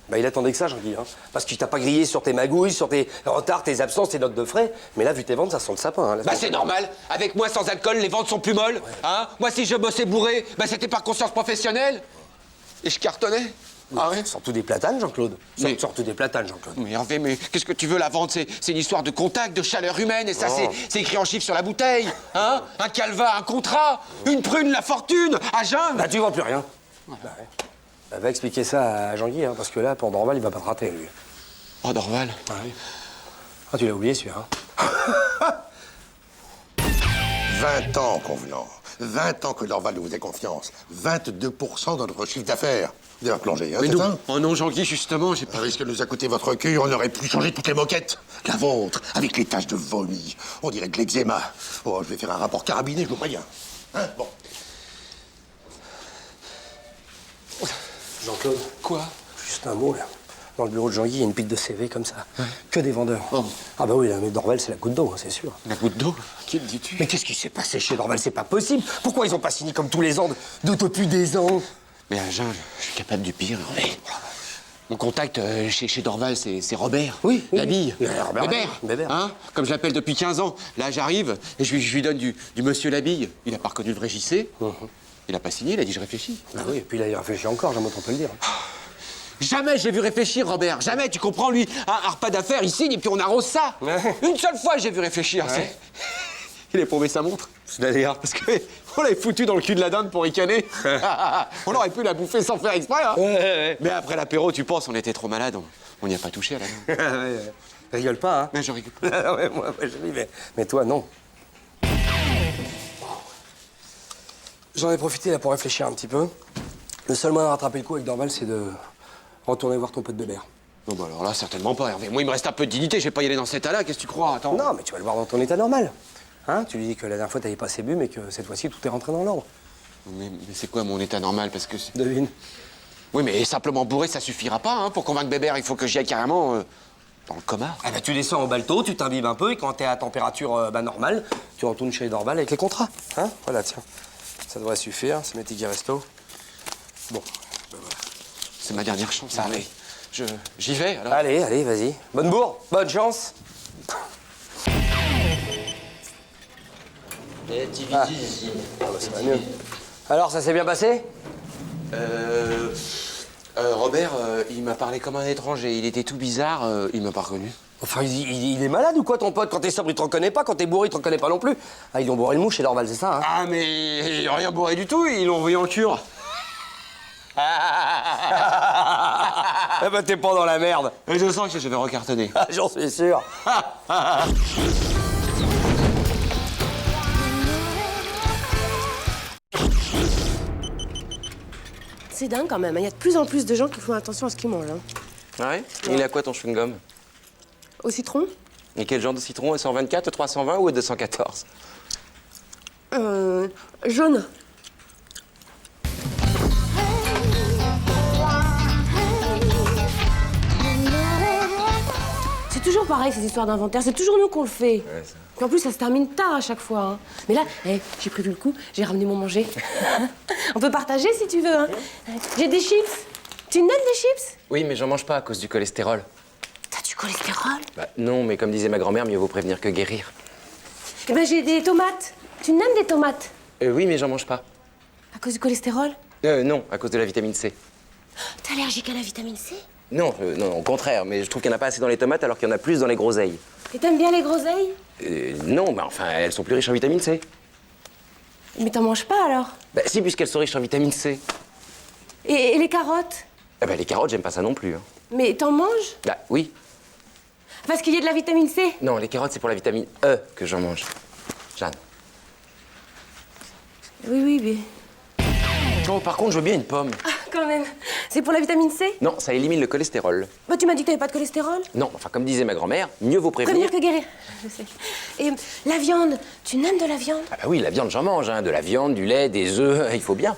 Bah il attendait que ça, Jean-Guy. Hein. Parce qu'il t'a pas grillé sur tes magouilles, sur tes retards, tes absences, tes notes de frais. Mais là, vu tes ventes, ça sent le sapin. Hein, Bah c'est normal. Avec moi, sans alcool, les ventes sont plus molles. Hein? Moi, si je bossais bourré, bah c'était par conscience professionnelle. Et je cartonnais. Ah ouais? Surtout des platanes, Jean-Claude. Mais- Surtout des platanes, Jean-Claude. Mais Hervé, mais qu'est-ce que tu veux, la vente? C'est une histoire de contact, de chaleur humaine, et ça, Oh. c'est écrit en chiffres sur la bouteille. Hein? Un calva, un contrat, une prune, la fortune, à jeun. Bah tu vends plus rien. Bah, ouais. Bah, va expliquer ça à Jean-Guy, hein, parce que là, pour Dorval, il va pas te rater, lui. Oh, Dorval. Ah, oui. Ah, tu l'as oublié, celui-là. Hein. 20 ans, convenant. 20 ans que Dorval nous faisait confiance. 22% de notre chiffre d'affaires. Vous avez plongé, hein, Mais c'est non, ça? oh non, Jean-Guy, justement, j'ai pas... Avec ce que nous a coûté votre cul, on aurait pu changer toutes les moquettes. La vôtre, avec les taches de vomi. On dirait de l'eczéma. Oh, je vais faire un rapport carabiné, je vous préviens. Hein, bon. Jean-Claude. Quoi? Juste un mot, là. Dans le bureau de Jean-Guy, il y a une pile de CV comme ça. Que des vendeurs. Oh. Ah bah oui, là, mais Dorval, c'est la goutte d'eau, hein, c'est sûr. La goutte d'eau? Qui le dis-tu? Mais qu'est-ce qui s'est passé chez Dorval? C'est pas possible. Pourquoi ils ont pas signé comme tous les ans d'autopudaisant? Mais à jeun, je suis capable du pire, Hervé. Mon contact chez Dorval, c'est Robert. Oui, oui, La bille. oui. Robert Bébert. Hein? Comme je l'appelle depuis 15 ans. Là, j'arrive et je lui donne du monsieur Labille. Il a pas reconnu le vrai JC. Il a pas signé, il a dit je réfléchis. Ah oui, et puis là, il réfléchit encore, j'aime autant te le dire. Jamais j'ai vu réfléchir, Robert. Jamais, tu comprends, lui. Un repas d'affaires, il signe et puis on arrose ça. Ouais. Une seule fois, j'ai vu réfléchir. Ouais. Il a prouvé sa montre. C'est-à-dire parce qu'on l'avait foutu dans le cul de la dinde pour ricaner. On aurait pu la bouffer sans faire exprès. Hein. Ouais. Mais après l'apéro, tu penses, on était trop malades. On n'y a pas touché à la dinde. Ouais. Rigole pas, hein. Mais je rigole pas. Ouais, moi, je ris, mais toi, non. J'en ai profité là pour réfléchir un petit peu. Le seul moyen de rattraper le coup avec Dorval, c'est de retourner voir ton pote Bébert. Non, bah alors là, certainement pas, Hervé. Moi, il me reste un peu de dignité. Je vais pas y aller dans cet état-là. Qu'est-ce que tu crois? Attends. Non, mais tu vas le voir dans ton état normal. Hein? Tu lui dis que la dernière fois, t'avais pas assez bu, mais que cette fois-ci, tout est rentré dans l'ordre. Mais c'est quoi mon état normal? Parce que... Devine. Oui, mais simplement bourré, ça suffira pas. Hein. Pour convaincre Bébert, il faut que j'y aille carrément dans le coma. Ah bah, tu descends au balto, tu t'imbibes un peu, et quand t'es à température normale, tu retournes chez Dorval avec les contrats. Hein? Voilà, tiens. Ça devrait suffire, c'est mes tickets resto. Bon, ben voilà. C'est ma dernière chance, Hervé. J'y vais, alors. Allez, vas-y. Bonne bourre, bonne chance. Ah, bah, ça va mieux. Alors, ça s'est bien passé? Robert, il m'a parlé comme un étranger. Il était tout bizarre, il m'a pas reconnu. Enfin, il est malade ou quoi, ton pote? Quand t'es sobre, il te reconnaît pas. Quand t'es bourré, il te reconnaît pas non plus. Ah, ils ont bourré le mouche chez Dorval, c'est ça, hein? Ah, mais il a rien bourré du tout, ils l'ont envoyé en cure. Eh ben, t'es pas dans la merde. Et je sens que je vais recartonner. Ah, j'en suis sûr. C'est dingue quand même, il y a de plus en plus de gens qui font attention à ce qu'ils mangent. Hein. Ah ouais? Il a quoi ton chewing-gum? Au citron? Et quel genre de citron? 124, 320 ou 214? Jaune. C'est toujours pareil, ces histoires d'inventaire. C'est toujours nous qu'on le fait. Ouais, ça. Puis en plus, ça se termine tard à chaque fois. Hein. Mais là, j'ai prévu le coup, j'ai ramené mon manger. On peut partager si tu veux. Hein. J'ai des chips. Tu n'aimes les chips? Oui, mais j'en mange pas à cause du cholestérol. T'as du cholestérol? Bah non, mais comme disait ma grand-mère, mieux vaut prévenir que guérir. Eh ben, j'ai des tomates. Tu n'aimes des tomates? Oui, mais j'en mange pas. À cause du cholestérol? Non, à cause de la vitamine C. T'es allergique à la vitamine C? Non, non, au contraire, mais je trouve qu'il n'y en a pas assez dans les tomates alors qu'il y en a plus dans les groseilles. Et t'aimes bien les groseilles? Non, mais enfin, elles sont plus riches en vitamine C. Mais t'en manges pas alors? Bah si, puisqu'elles sont riches en vitamine C. Et les carottes? Ah bah les carottes, j'aime pas ça non plus. Hein. Mais t'en manges? Bah oui. Parce qu'il y a de la vitamine C? Non, les carottes, c'est pour la vitamine E que j'en mange. Jeanne. Oui, mais... Oh, par contre, je veux bien une pomme. Ah, quand même. C'est pour la vitamine C? Non, ça élimine le cholestérol. Bah, tu m'as dit que t'avais pas de cholestérol? Non, enfin, comme disait ma grand-mère, mieux vaut prévenir... Prévenir que guérir. Je sais. Et la viande, tu n'aimes de la viande? Ah bah oui, la viande, j'en mange, hein. De la viande, du lait, des œufs, il faut bien.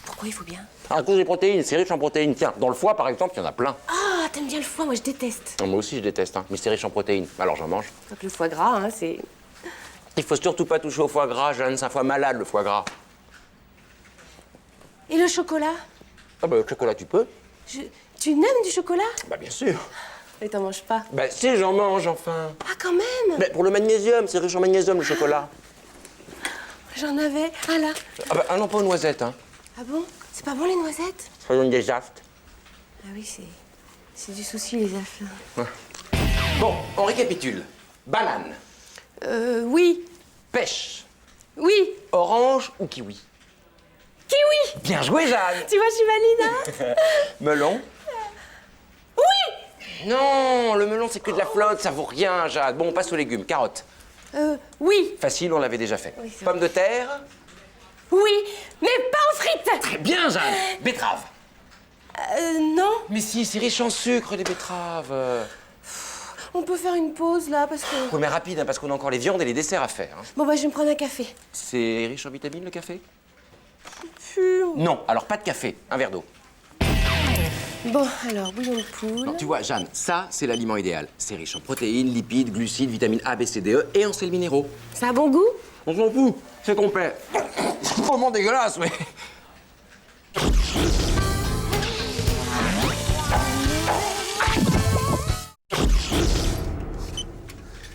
Pourquoi il faut bien? À cause des protéines, c'est riche en protéines. Tiens, dans le foie, par exemple, il y en a plein. Ah, t'aimes bien le foie? Moi, je déteste. Moi aussi, je déteste, hein, mais c'est riche en protéines. Alors, j'en mange. Donc le foie gras, hein, c'est... Il faut surtout pas toucher au foie gras, Jeanne, c'est un foie malade, le foie gras. Et le chocolat? Ah bah, le chocolat, tu peux. Tu n'aimes du chocolat? Bah, bien sûr. Et t'en manges pas? Bah, si, j'en mange, enfin. Ah, quand même? Mais pour le magnésium, c'est riche en magnésium, le chocolat. J'en avais. Ah, là. Ah bah, non, pas aux noisettes, hein. Ah bon? C'est pas bon, les noisettes? Ça donne des aftes. Ah oui, c'est du souci, les affaires. Ouais. Bon, on récapitule. Banane. Oui. Pêche. Oui. Orange ou kiwi? Kiwi! Bien joué, Jeanne. Tu vois, je suis valide, hein? Melon. Oui! Non, le melon, c'est que de la flotte, ça vaut rien, Jeanne. Bon, on passe aux légumes. Carottes. Oui. Facile, on l'avait déjà fait. Oui, c'est Pommes de terre. Oui, mais pas en frites! Très bien, Jeanne. Betterave. Non. Mais si, c'est riche en sucre, les betteraves. On peut faire une pause, là, parce que... Oui, mais rapide, hein, parce qu'on a encore les viandes et les desserts à faire. Hein. Bon, bah, je vais me prendre un café. C'est riche en vitamines, le café? Pur. Non, alors pas de café, un verre d'eau. Bon, alors, bouillon de poule... Non, tu vois, Jeanne, ça, c'est l'aliment idéal. C'est riche en protéines, lipides, glucides, vitamines A, B, C, D, E et en sels minéraux. Ça a bon goût? On s'en fout, c'est complet. C'est vraiment dégueulasse, mais...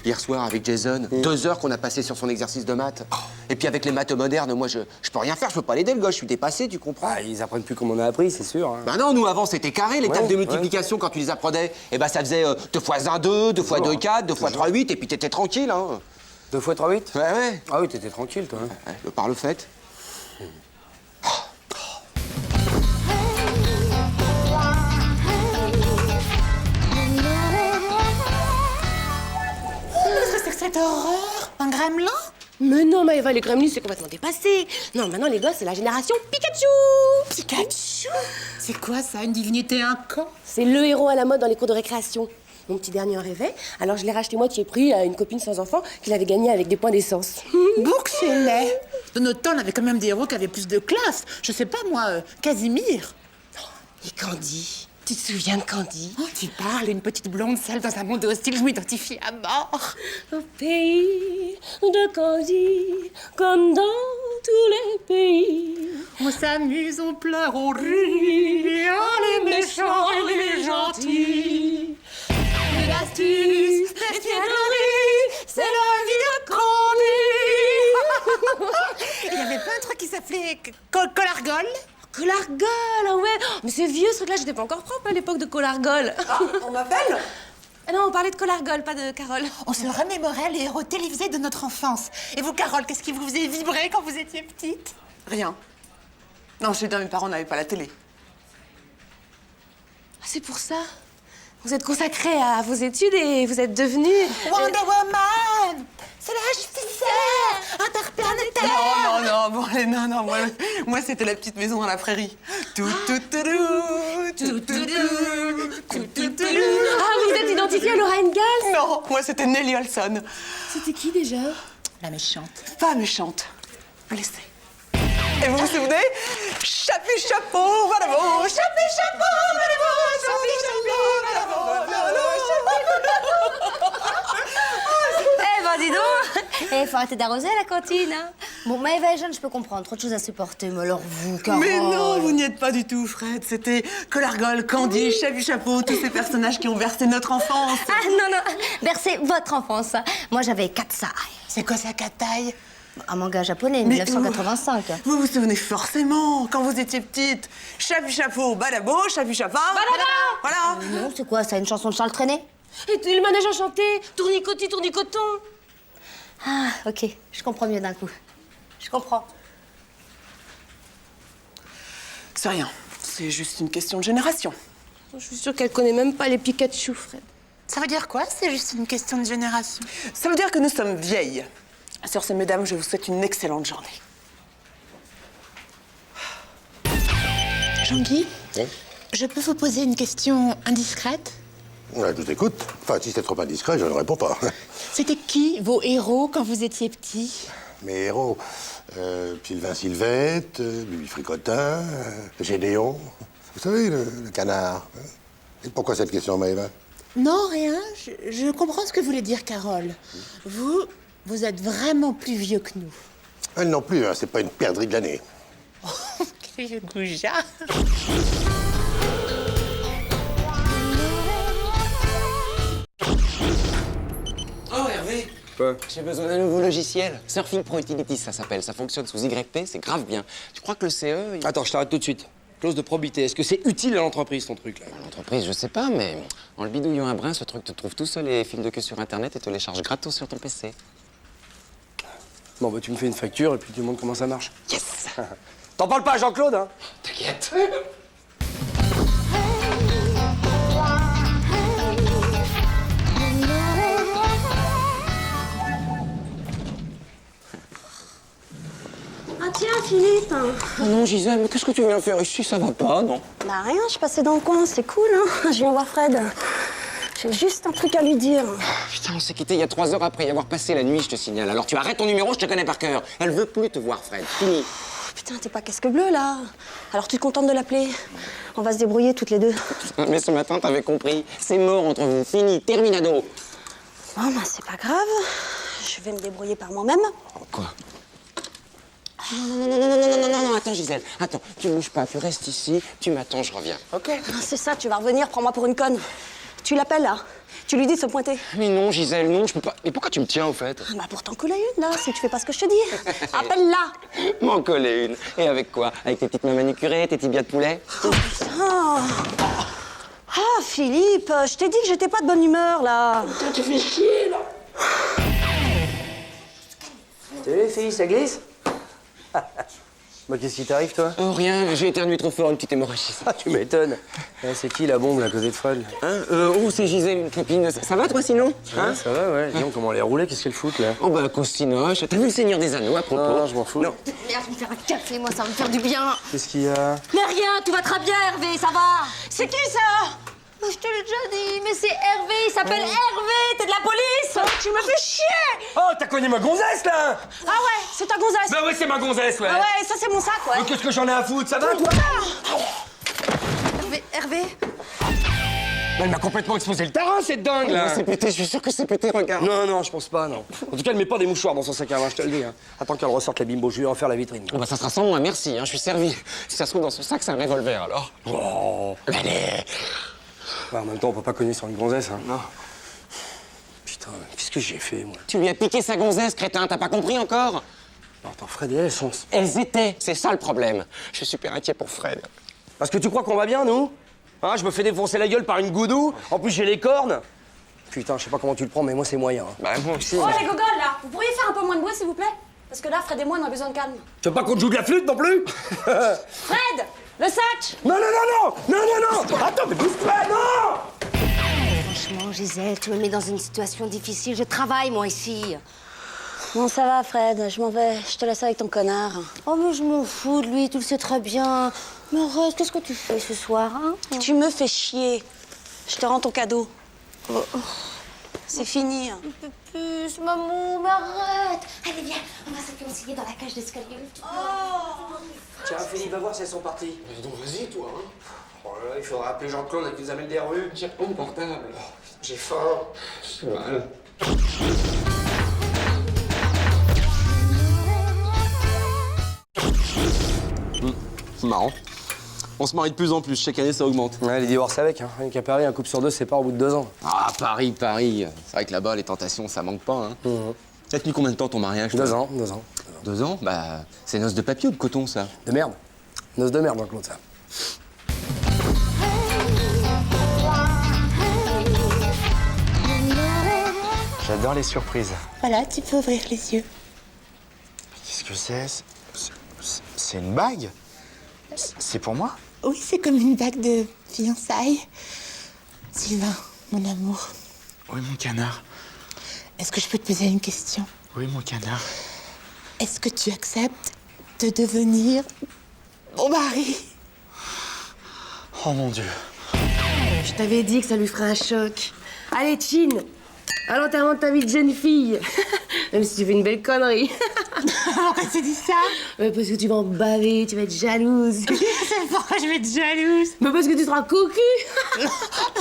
Hier soir, avec Jason, 2 heures qu'on a passé sur son exercice de maths. Et puis avec les maths modernes, moi, je peux rien faire, je peux pas l'aider, le gars, je suis dépassé, tu comprends? Ah, ils apprennent plus comme on a appris, c'est sûr. Hein. Bah non, nous, avant, c'était carré, les Ouais, tables de ouais. multiplication, quand tu les apprenais. Et bah, ça faisait 2 fois 1, 2, 2 fois 2, 4, 2 fois 3, 8, et puis t'étais tranquille, hein. 2 fois 3, 8? Ouais, ouais. Ah oui, t'étais tranquille, toi. Hein. Le par le fait. Qu'est-ce que c'est que cette horreur? Un gremlin? Mais non, Maëva, les gremlins, c'est complètement dépassé. Non, maintenant, les gosses, c'est la génération Pikachu! Pikachu? C'est quoi ça, une divinité incan? C'est le héros à la mode dans les cours de récréation. Mon petit dernier en rêvait, alors je l'ai racheté moitié prix à une copine sans enfant qu'il avait gagné avec des points d'essence. Bourg, c'est laid. De notre temps, on avait quand même des héros qui avaient plus de classe. Je sais pas, moi, Casimir. Et Candy? Tu te souviens de Candy? Oh, tu parles, une petite blonde seule dans un monde hostile, je m'identifie à mort. Au pays de Candy, comme dans tous les pays. On s'amuse, on pleure, on rit, on est méchants et les gentils. L'astuce, l'espièglerie, c'est la vie de Candy. Il y avait pas un truc qui s'appelait Colargol? Colargol, ah ouais. Mais c'est vieux ce truc-là, j'étais pas encore propre à l'époque de Colargol. Ah, on m'appelle? Ah non, on parlait de Colargol, pas de Carole. On se remémorait les héros télévisés de notre enfance. Et vous, Carole, qu'est-ce qui vous faisait vibrer quand vous étiez petite? Rien. Non, chez mes parents n'avaient pas la télé. Ah, c'est pour ça. Vous êtes consacré à vos études et vous êtes devenu... Wonder Woman! C'est la justicière interplanétaire! Non, bon, allez, non, moi c'était la petite maison dans la prairie. Tout, tout, tout, tout, tout, tout, tout, tout, tout. Ah, vous êtes identifié à Laura Ingalls? Non, moi c'était Nelly Olson. C'était qui déjà? La méchante. Pas méchante, blessée. Et vous vous souvenez? Chapu chapeau, voilà bon, chapu chapeau, voilà bon, chapu chapeau, voilà bon, Eh ben dis donc, faut arrêter d'arroser à la cantine, hein. Bon, Maëva est jeune, je peux comprendre. Trop de choses à supporter, mais alors vous, Carole... Mais non, vous n'y êtes pas du tout, Fred. C'était Collargol, Candy, Chabu Chapeau, tous ces personnages qui ont bercé notre enfance. Ah non, non, bercez votre enfance. Moi, j'avais Katsai. C'est quoi ça, Katai? Un manga japonais, 1985. Vous vous souvenez forcément, quand vous étiez petite. Chabu Chapeau, Balabo, Chabu Chapa. Voilà. Non, c'est quoi ça, une chanson de Charles Trenet? Et le manège enchanté, tournicoti, tournicoton. Ah, ok, je comprends mieux d'un coup. Je comprends. C'est rien, c'est juste une question de génération. Je suis sûre qu'elle connaît même pas les Pikachu, Fred. Ça veut dire quoi, c'est juste une question de génération? Ça veut dire que nous sommes vieilles. Sur ce, mesdames, je vous souhaite une excellente journée. Jean-Guy, je peux vous poser une question indiscrète? Ouais, je vous écoute. Enfin, si c'est trop indiscret, je ne réponds pas. C'était qui vos héros quand vous étiez petit? Mes héros, Sylvain Sylvette, Bibi Fricotin, Gédéon. Vous savez, le canard. Et pourquoi cette question, Maëva? Non, rien. Je comprends ce que voulait dire Carole. Vous êtes vraiment plus vieux que nous. Elle non plus, hein, c'est pas une perdrix de l'année. Quel goujat! Oh, Hervé. Quoi? J'ai besoin d'un nouveau logiciel. Surfing Pro Utilities, ça s'appelle. Ça fonctionne sous YP, c'est grave bien. Tu crois que le CE... Attends, je t'arrête tout de suite. Clause de probité. Est-ce que c'est utile à l'entreprise, ton truc, là? L'entreprise, je sais pas, mais en le bidouillant un brin, ce truc te trouve tout seul les films de cul sur Internet et te les charge gratos sur ton PC. Bon, bah, tu me fais une facture et puis tu me montres comment ça marche. Yes. T'en parles pas à Jean-Claude, hein? T'inquiète. Ah tiens, Philippe. Oh non, Gisèle, mais qu'est-ce que tu viens faire ici? Ça va pas, non? Bah rien, je passais dans le coin, c'est cool, hein. Je viens voir Fred. J'ai juste un truc à lui dire. Putain, on s'est quitté il y a 3 heures après y avoir passé la nuit, je te signale. Alors tu arrêtes ton numéro, je te connais par cœur. Elle veut plus te voir, Fred. Fini. Putain, t'es pas casque bleu, là. Alors tu te contentes de l'appeler? On va se débrouiller toutes les deux. Mais ce matin, t'avais compris. C'est mort entre vous. Fini. Terminado. Bon, bah c'est pas grave. Je vais me débrouiller par moi-même. Quoi? Non, attends, Gisèle. Attends, tu bouges pas, tu restes ici, tu m'attends, je reviens. Ok. C'est ça, tu vas revenir, prends-moi pour une conne. Tu l'appelles, là. Tu lui dis de se pointer. Mais non, Gisèle, non, je peux pas. Mais pourquoi tu me tiens, au fait? Bah pour t'en coller une, là, si tu fais pas ce que je te dis. Appelle-la. M'en coller une. Et avec quoi? Avec tes petites mains manucurées, tes tibias de poulet? Oh, putain. Ah, Philippe, je t'ai dit que j'étais pas de bonne humeur, là. Putain, tu fais chier, là. T'as vu, fille, ça glisse? Bah, qu'est-ce qui t'arrive, toi? Oh, rien, j'ai éternué trop fort, une petite hémorragie. Ah, tu m'étonnes. C'est qui, la bombe, là, à côté de Fred? Hein? Oh, c'est Gisèle, une copine. Ça va, toi, sinon? Hein? Ça va, ouais. Dis donc, comment les rouler? Qu'est-ce qu'elle fout, là? Oh, bah, costinoche. T'as vu le Seigneur des Anneaux, à propos? Non, je m'en fous. Non. Merde, je vais me faire un café, moi, ça va me faire du bien. Qu'est-ce qu'il y a? Mais rien, tout va très bien, Hervé, ça va. C'est qui, ça? Je te l'ai déjà dit, mais c'est Hervé, il s'appelle Hervé, t'es de la police. Tu me fais chier. Oh, t'as connu ma gonzesse, là? Ah ouais, c'est ta gonzesse. Bah oui, c'est ma gonzesse, ouais. Ah ouais, ça c'est mon sac, ouais. Mais qu'est-ce que j'en ai à foutre, ça va, toi? Hervé. Bah, elle m'a complètement exposé le terrain, cette dingue, là. C'est pété, je suis sûr que c'est pété, regarde. Non, je pense pas, non. En tout cas, elle met pas des mouchoirs dans son sac à main, je te le dis. Hein. Attends qu'elle ressorte la bimbo, je vais lui en faire la vitrine. Oh, bah, ça sera sans moi, merci, hein, je suis servi. Si ça se trouve dans son sac, c'est un revolver, alors. Oh. Allez. Bah, en même temps, on peut pas cogner sur une gonzesse, hein. Non. Putain, qu'est-ce que j'ai fait, moi? Tu lui as piqué sa gonzesse, crétin, t'as pas compris encore? Non, attends, Fred et elle sont... Elles étaient, c'est ça le problème. Je suis super inquiet pour Fred. Parce que tu crois qu'on va bien, nous? Hein, je me fais défoncer la gueule par une goudou, en plus j'ai les cornes. Putain, je sais pas comment tu le prends, mais moi c'est moyen. Hein. Bah moi aussi. Oh les gogoles là, vous pourriez faire un peu moins de bruit s'il vous plaît? Parce que là, Fred et moi on a besoin de calme. Tu veux pas qu'on te joue de la flûte non plus? Fred! Le sac! Non! Attends, mais bouge-toi, non! Franchement, Gisèle, tu me mets dans une situation difficile. Je travaille, moi, ici. Bon, ça va, Fred. Je m'en vais. Je te laisse avec ton connard. Oh, mais je m'en fous de lui. Tu le sais très bien. Mais Rose, qu'est-ce que tu fais ce soir, hein? Tu me fais chier. Je te rends ton cadeau. Oh. C'est fini. Pupus, maman, mais arrête. Allez, viens. On va se conseiller dans la cage d'escalier. Oh! Tiens, Philippe, va voir si elles sont parties. Mais donc, vas-y, toi, hein. Oh là là, il faudra appeler Jean-Claude avec les amels des rues. J'ai pas mon portable. J'ai faim. J'ai mal. C'est marrant. On se marie de plus en plus, chaque année ça augmente. Ouais, les divorces avec, hein. Rien qu'à Paris, un couple sur deux se sépare au bout de 2 ans. Ah, Paris. C'est vrai que là-bas, les tentations, ça manque pas, hein. Ça a tenu combien de temps ton mariage? 2 ans, 2 ans. 2 ans? Bah, c'est noces de papier ou de coton, ça? De merde. Noces de merde, Claude, ça. J'adore les surprises. Voilà, tu peux ouvrir les yeux. Qu'est-ce que c'est? C'est une bague? C'est pour moi? Oui, c'est comme une bague de fiançailles. Sylvain, mon amour, Oui, mon canard. est-ce que je peux te poser une question? Oui, mon canard. Est-ce que tu acceptes de devenir mon mari? Oh mon Dieu. Je t'avais dit que ça lui ferait un choc. Allez, Chin, à l'enterrement de ta vie de jeune fille. Même si tu fais une belle connerie. Pourquoi tu dis ça? Parce que tu vas en baver, tu vas être jalouse. Pourquoi je vais être jalouse? Mais parce que tu seras cocu.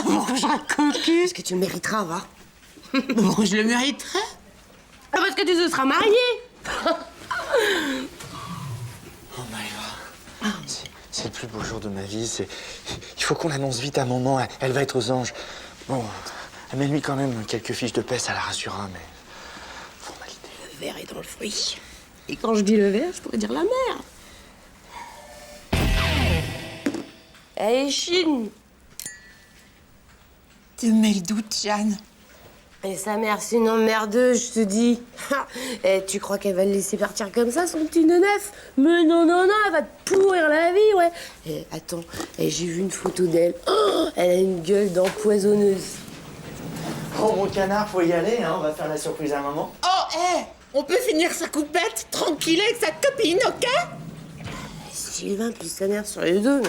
Pourquoi je serai cocu? Parce que tu le mériteras, va. Pourquoi je le mériterais? Parce que tu te seras mariée. Oh Maëva. C'est le plus beau jour de ma vie. Il faut qu'on l'annonce vite à maman. Elle va être aux anges. Bon, amène-lui quand même quelques fiches de paix, ça la rassurera, mais... Formalité. Le verre est dans le fruit. Et quand je dis le verre, je pourrais dire la mer. Allez, Chine. Tu me mets le doute, Jeanne. Et sa mère, c'est une emmerdeuse, je te dis. Et tu crois qu'elle va le laisser partir comme ça, son petit neuf? Mais non, elle va te pourrir la vie, ouais. Et attends, j'ai vu une photo d'elle. Oh, elle a une gueule d'empoisonneuse. Oh, mon canard, faut y aller, hein. On va faire la surprise à maman. Oh, on peut finir sa coupette tranquille avec sa copine, ok? Sylvain, puis sa mère sur les deux.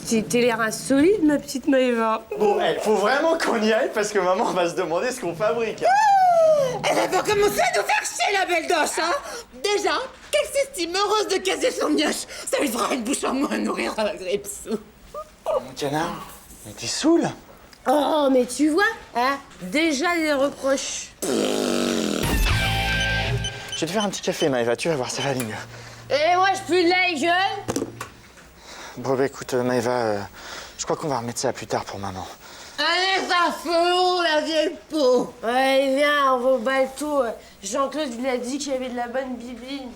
T'es l'air insolite, ma petite Maëva. Bon, faut vraiment qu'on y aille parce que maman va se demander ce qu'on fabrique. Elle va pas commencer à nous faire chier, la belle doche, hein? Déjà, qu'elle s'estime heureuse de caser son mioche. Ça lui fera une bouche en moins à nourrir à la gripsou. Mon canard, mais t'es saoul? Oh, mais tu vois, hein, déjà les reproches. Je vais te faire un petit café, Maëva, tu vas voir, ça va aller mieux. Et moi, je pue de la gueule. Bon, bah écoute, Maëva, je crois qu'on va remettre ça plus tard pour maman. Allez, ça feu, la vieille peau. Ouais, viens, on va au balto. Jean-Claude, il a dit qu'il y avait de la bonne bibine.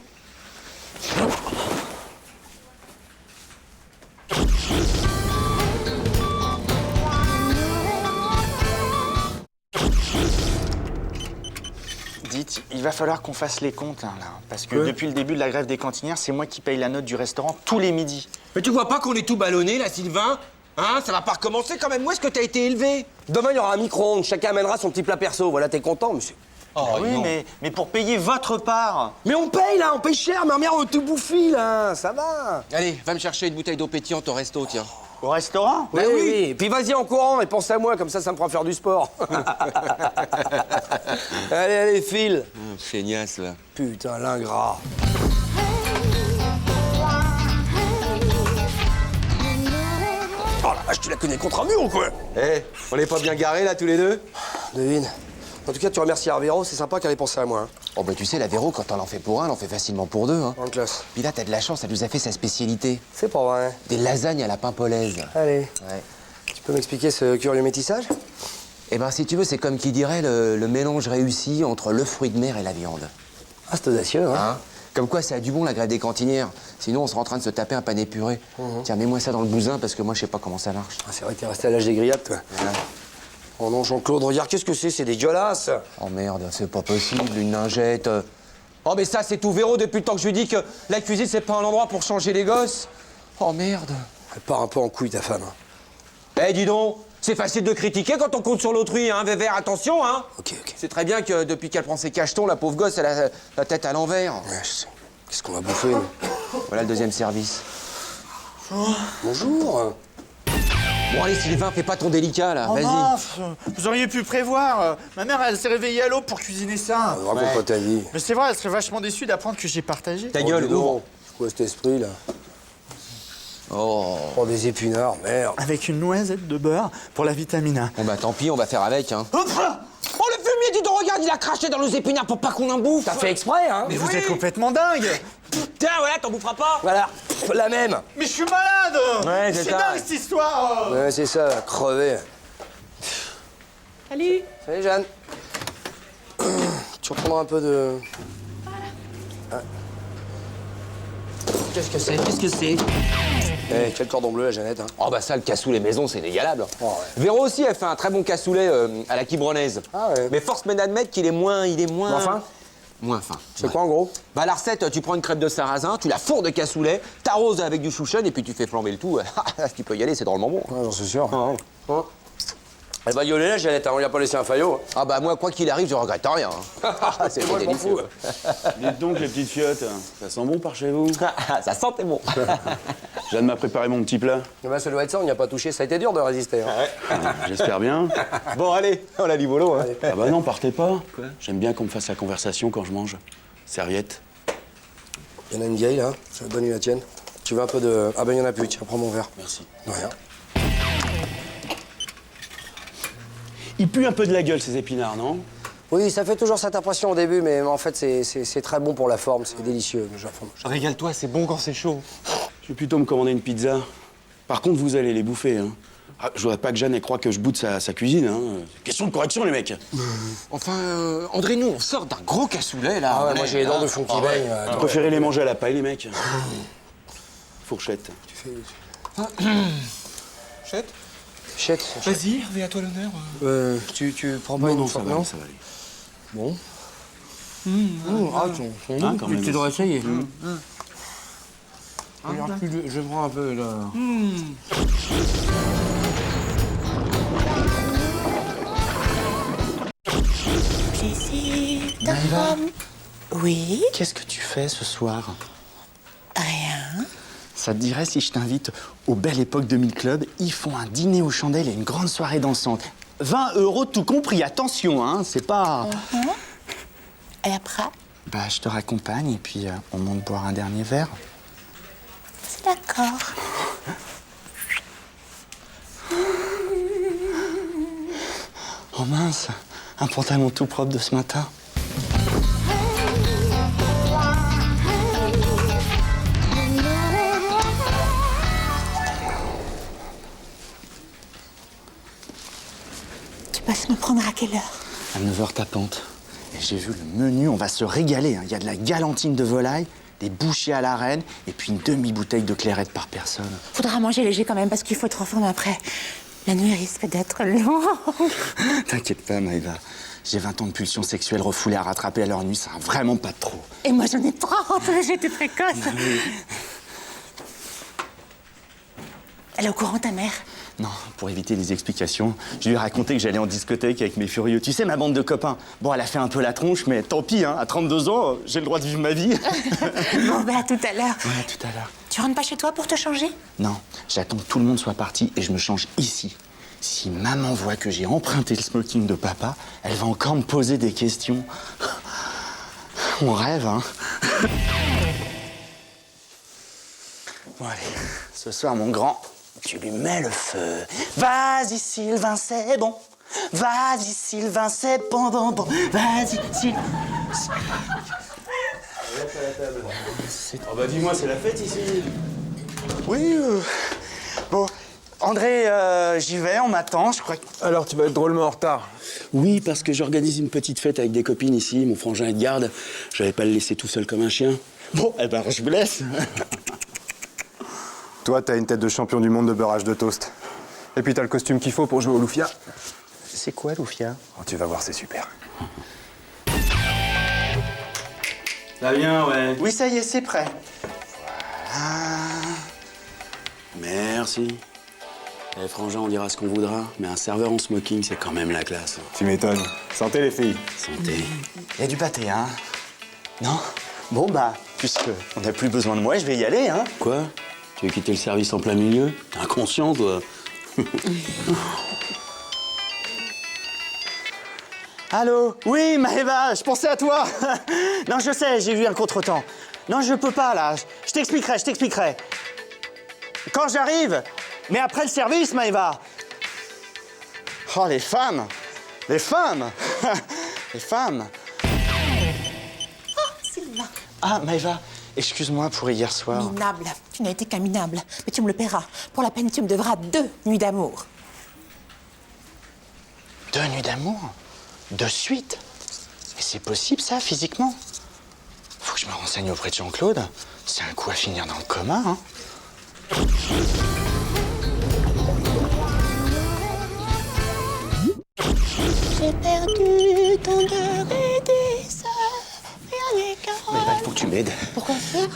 Dites, il va falloir qu'on fasse les comptes, hein, là. Parce que depuis le début de la grève des cantinières, c'est moi qui paye la note du restaurant tous les midis. Mais tu vois pas qu'on est tout ballonné, là, Sylvain? Hein? Ça va pas recommencer quand même. Où est-ce que t'as été élevé? Demain, il y aura un micro-ondes. Chacun amènera son petit plat perso. Voilà, t'es content, monsieur? Oh, oui, mais pour payer votre part. Mais on paye, là, on paye cher. Ma mère, on te bouffe, là. Ça va. Allez, va me chercher une bouteille d'eau pétillante au resto, tiens. Au restaurant? Oui, oui. Et puis vas-y en courant et pense à moi, comme ça me fera faire du sport. Allez, file. Feignasse, là. Putain, l'ingrat. Oh la vache, tu la connais contre un mur ou quoi? On est pas bien garés, là, tous les deux? Devine. En tout cas, tu remercies Véro, c'est sympa qu'elle ait pensé à moi. Hein. Oh, bah, tu sais, la Véro, quand on en fait pour un, elle en fait facilement pour deux, hein. En classe. Puis là, t'as de la chance, elle nous a fait sa spécialité. C'est pas vrai. Des lasagnes à la pain polaise. Allez. Ouais. Tu peux m'expliquer ce curieux métissage? Eh ben, si tu veux, c'est comme qui dirait le mélange réussi entre le fruit de mer et la viande. Ah, c'est audacieux, hein? Comme quoi, ça a du bon, la grève des cantinières. Sinon, on serait en train de se taper un pain épuré. Tiens, mets-moi ça dans le bousin, parce que moi, je sais pas comment ça marche. Ah, c'est vrai que t'es resté à l'âge des grillades, toi. Voilà. Oh non, Jean-Claude, regarde, qu'est-ce que c'est dégueulasse. Oh merde, c'est pas possible, une lingette. Oh, mais ça, c'est tout Véro depuis le temps que je lui dis que la cuisine, c'est pas un endroit pour changer les gosses. Oh merde. Elle part un peu en couille, ta femme. Eh, dis donc, c'est facile de critiquer quand on compte sur l'autrui, hein, Vévère, attention, hein. Ok. C'est très bien que depuis qu'elle prend ses cachetons, la pauvre gosse, elle a la tête à l'envers. Ouais, je sais. Qu'est-ce qu'on va bouffer, nous? Voilà le deuxième service. Bonjour. Bon, allez, Sylvain, fais pas ton délicat, là, vas-y. Mince, vous auriez pu prévoir. Ma mère, elle s'est réveillée à l'aube pour cuisiner ça. Raconte pas ta vie. Mais c'est vrai, elle serait vachement déçue d'apprendre que j'ai partagé. Ta gueule, ouvre. C'est quoi cet esprit, là? Oh. Oh, des épinards, merde. Avec une noisette de beurre pour la vitamine A. Bon, bah, tant pis, on va faire avec, hein. Oh, le fumier, dis donc, regarde, il a craché dans nos épinards pour pas qu'on en bouffe. T'as fait exprès, hein? Mais vous êtes complètement dingue. Tiens, voilà, t'en boufferas pas. Voilà. La même. Mais je suis malade. Ouais, c'est ça. dingue cette histoire. Ouais, c'est ça, crevé. Salut. Salut, Jeanne. Tu reprendras un peu de... Ah. Qu'est-ce que c'est? Qu'est-ce que c'est? Eh, quel cordon bleu, la Jeannette, hein. Oh bah ça, le cassoulet maison, c'est inégalable. Véro aussi, elle fait un très bon cassoulet à la quibranaise. Ah ouais. Mais force m'est d'admettre qu'il est moins... Moins fin? Moins fin. C'est quoi, en gros? Bah la recette, tu prends une crêpe de sarrasin, tu la fourres de cassoulet, t'arroses avec du chouchen et puis tu fais flamber le tout. Tu peux y aller, c'est drôlement bon. Ouais, j'en suis sûr. Elle va gueuler là, Jeannette, on lui a pas laissé un faillot. Ah bah moi, quoi qu'il arrive, je regrette rien. C'est Moi, je m'en délicieux. Dites donc, les petites fiottes, ça sent bon par chez vous? Ça sentait bon. Jeanne m'a préparé mon petit plat. Eh ben, ça doit être ça, on n'y a pas touché. Ça a été dur de résister. Hein. J'espère bien. Bon, allez, on a dit volo. Hein. Ah bah non, partez pas. J'aime bien qu'on me fasse la conversation quand je mange. Serviette. Il y en a une vieille, là. C'est bonne nuit, la tienne. Tu veux un peu de... Ah ben, il y en a plus. Tiens, prends mon verre. Merci. De rien. Il pue un peu de la gueule, ces épinards, non? Oui, ça fait toujours cette impression au début, mais en fait, c'est très bon pour la forme. C'est délicieux. Régale-toi, c'est bon quand c'est chaud. Je vais plutôt me commander une pizza. Par contre, vous allez les bouffer, hein. Ah, je voudrais pas que Jeanne elle croie que je boude sa cuisine, hein. Question de correction, les mecs. Enfin, André, nous, on sort d'un gros cassoulet, là. Ah ouais, moi, j'ai les dents de fond qui baignent. Vous préférez les manger à la paille, les mecs? Fourchette. Chette? Chette. Vas-y, Hervé, à toi l'honneur. Tu prends pas une Non, fois, ça va, ça va aller. Bon. Quand même. Tu devrais essayer. Regarde, je prends un peu, là. Plaisir de Rome. Oui? Qu'est-ce que tu fais ce soir? Rien. Ça te dirait si je t'invite au Belle Époque 2000 Club? Ils font un dîner aux chandelles et une grande soirée dansante. 20 € tout compris, attention, hein, c'est pas... Et après? Bah, je te raccompagne et puis on monte boire un dernier verre. C'est d'accord. Oh mince, un pantalon tout propre de ce matin. Tu passes me prendre à quelle heure? À 9h tapante. Et j'ai vu le menu, on va se régaler, hein. Il y a de la galantine de volaille, des bouchées à la reine et puis une demi-bouteille de clairette par personne. Faudra manger léger quand même parce qu'il faut être en forme après. La nuit risque d'être longue. T'inquiète pas, Maëva. J'ai 20 ans de pulsion sexuelle refoulée à rattraper à leur nuit, ça va vraiment pas de trop. Et moi j'en ai 30, j'étais précoce. Elle est au courant, ta mère? Non, pour éviter les explications, je lui ai raconté que j'allais en discothèque avec mes furieux. Tu sais, ma bande de copains. Bon, elle a fait un peu la tronche, mais tant pis, hein. À 32 ans, j'ai le droit de vivre ma vie. Bon, ben à tout à l'heure. Ouais, à tout à l'heure. Tu rentres pas chez toi pour te changer? Non, j'attends que tout le monde soit parti et je me change ici. Si maman voit que j'ai emprunté le smoking de papa, elle va encore me poser des questions. On rêve, hein. Bon, allez, ce soir, mon grand, tu lui mets le feu. Vas-y, Sylvain, c'est bon. Vas-y, Sylvain, c'est bon, bon, bon. Vas-y, Sylvain. Oh bah dis-moi, c'est la fête ici. Oui, bon, André, j'y vais, on m'attend, je crois que... Alors, tu vas être drôlement en retard. Oui, parce que j'organise une petite fête avec des copines ici. Mon frangin est de garde. Je vais pas le laisser tout seul comme un chien. Bon, eh ben, je vous laisse. Toi, t'as une tête de champion du monde de beurrage de toast. Et puis t'as le costume qu'il faut pour jouer au Loufia. C'est quoi, Loufia? Oh, tu vas voir, c'est super. Ça vient, ouais. Oui, ça y est, c'est prêt. Voilà. Merci. Eh, frangin, on dira ce qu'on voudra, mais un serveur en smoking, c'est quand même la classe. Tu m'étonnes. Santé, les filles. Santé. Il y a du pâté, hein? Non? Bon, bah, puisque on n'a plus besoin de moi, je vais y aller, hein? Quoi? Tu veux quitter le service en plein milieu? T'es inconscient, toi. Allô? Oui, Maëva, je pensais à toi. Non, je sais, j'ai eu un contretemps. Non, je peux pas, là. Je t'expliquerai. Quand j'arrive, mais après le service, Maëva. Oh, les femmes. Les femmes. Les femmes. Oh, Sylvain. Ah, Maëva, Excuse-moi pour hier soir. Minable. Tu n'as été qu'un minable. Mais tu me le paieras. Pour la peine, tu me devras 2 nuits d'amour. 2 nuits d'amour? De suite? Mais c'est possible, ça, physiquement? Faut que je me renseigne auprès de Jean-Claude. C'est un coup à finir dans le coma, hein. J'ai perdu ton cœur et des heures. Rien n'est Mais il faut que tu m'aides. Pourquoi faire?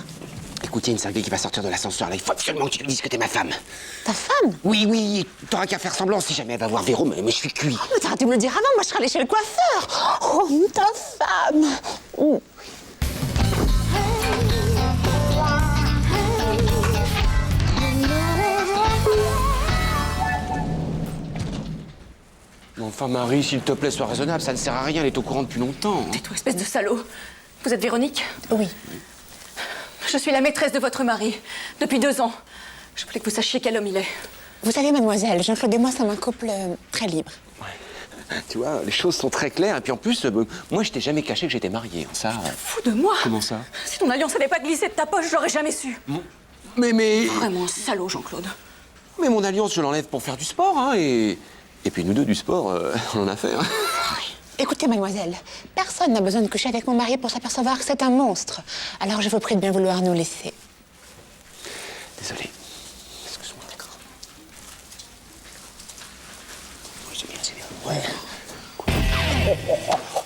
Écoute, il y a une cinglée qui va sortir de l'ascenseur là. Il faut absolument que tu lui dises que t'es ma femme. Ta femme? Oui, oui. T'auras qu'à faire semblant si jamais elle va voir Véro, mais je suis cuit. Oh, mais t'aurais dû me le dire avant. Moi, je serais allée chez le coiffeur. Oh, ta femme. Oh. Enfin, Marie, s'il te plaît, sois raisonnable. Ça ne sert à rien. Elle est au courant depuis longtemps. Hein. Tais-toi, espèce de salaud. Vous êtes Véronique? Oui. Je suis la maîtresse de votre mari, depuis 2 ans. Je voulais que vous sachiez quel homme il est. Vous savez, mademoiselle, Jean-Claude et moi sommes un couple très libre. Tu vois, les choses sont très claires. Et puis en plus, moi, je t'ai jamais caché que j'étais marié. Hein. Ça. Fous de moi. Comment ça? Si ton alliance n'avait pas glissé de ta poche, je l'aurais jamais su. Mais. Vraiment un salaud, Jean-Claude. Mais mon alliance, je l'enlève pour faire du sport, hein. Et puis nous deux, du sport, on en a fait. Hein. Écoutez, mademoiselle, personne n'a besoin de coucher avec mon mari pour s'apercevoir que c'est un monstre. Alors je vous prie de bien vouloir nous laisser. Désolé. Excuse-moi. D'accord. C'est bien, c'est bien. Ouais.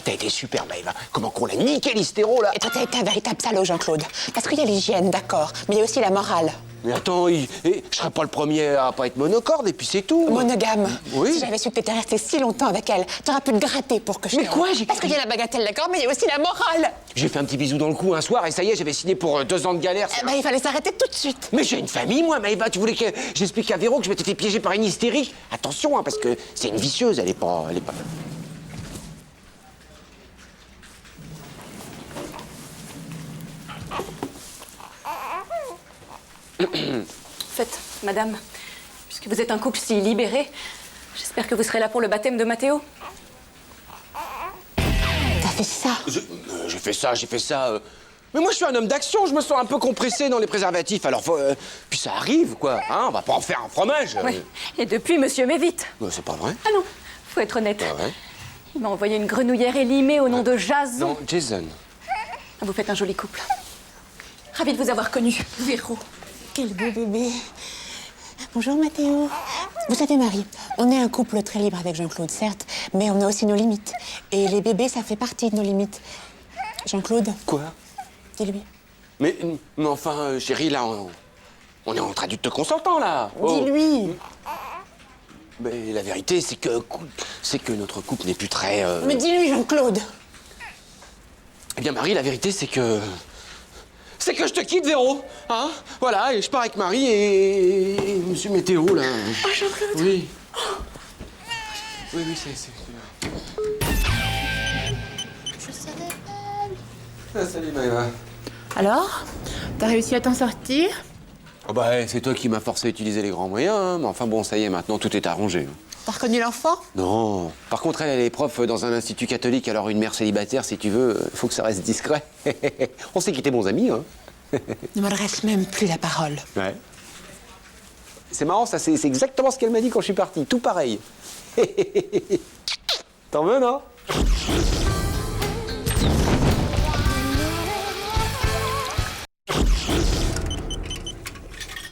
T'as été super, Maëva. Comment qu'on l'a niqué l'hystéro, là. Et toi, t'as été un véritable salaud, Jean-Claude. Parce qu'il y a l'hygiène, d'accord, mais il y a aussi la morale. Mais attends, je serais pas le premier à pas être monocorde, et puis c'est tout. Monogame. Oui. Si j'avais su que t'étais resté si longtemps avec elle, t'aurais pu te gratter pour que je... Mais quoi, Parce qu'il y a la bagatelle, d'accord, mais il y a aussi la morale. J'ai fait un petit bisou dans le cou un soir, et ça y est, j'avais signé pour 2 ans de galère. Eh ben, il fallait s'arrêter tout de suite. Mais j'ai une famille, moi, Maëva. Tu voulais que j'explique à Véro que je m'étais fait piéger par une hystérique? Attention, hein, parce que c'est une vicieuse, elle est pas... Faites, madame, puisque vous êtes un couple si libéré, j'espère que vous serez là pour le baptême de Mathéo. T'as fait ça? J'ai fait ça. Mais moi, je suis un homme d'action. Je me sens un peu compressé dans les préservatifs. Alors, puis ça arrive, quoi. Hein, on va pas en faire un fromage. Oui. Et depuis, monsieur m'évite. C'est pas vrai. Ah non, faut être honnête. Ah ouais. Il m'a envoyé une grenouillère élimée au nom de Jason. Non, Jason. Vous faites un joli couple. Ravi de vous avoir connu, Véro. Quel beau bébé. Bonjour Mathéo. Vous savez Marie, on est un couple très libre avec Jean-Claude, certes, mais on a aussi nos limites. Et les bébés, ça fait partie de nos limites. Jean-Claude. Quoi? Dis-lui. Mais enfin, chérie, là, on est en train de te consentant, là. Dis-lui. Mais la vérité, c'est que notre couple n'est plus très... Mais dis-lui, Jean-Claude. Eh bien, Marie, la vérité, c'est que je te quitte, Véro. Hein? Voilà, et je pars avec Marie et Monsieur Météo, là. Oh, Jean-Claude. Oui. Oui, c'est... Je serai belle. Ah, salut, Maëva. Alors, t'as réussi à t'en sortir? Oh bah, c'est toi qui m'as forcé à utiliser les grands moyens, hein. Mais enfin bon, ça y est, maintenant, tout est arrangé. T'as reconnu l'enfant? Non. Par contre, elle est prof dans un institut catholique, alors une mère célibataire, si tu veux, faut que ça reste discret. On s'est quittés bons amis, hein. Ne m'adresse même plus la parole. Ouais. C'est marrant, ça, c'est exactement ce qu'elle m'a dit quand je suis parti. Tout pareil. T'en veux, non?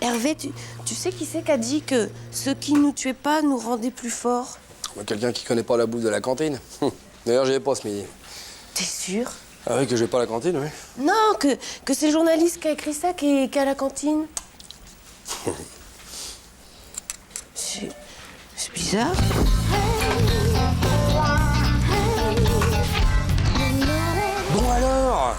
Hervé, tu sais qui c'est qui a dit que ce qui nous tuait pas nous rendait plus forts? Quelqu'un qui connaît pas la bouffe de la cantine. D'ailleurs, j'y vais pas ce midi. T'es sûr? Ah oui, que je vais pas à la cantine, oui. Non, que c'est le journaliste qui a écrit ça qui est à la cantine. C'est bizarre. Bon alors,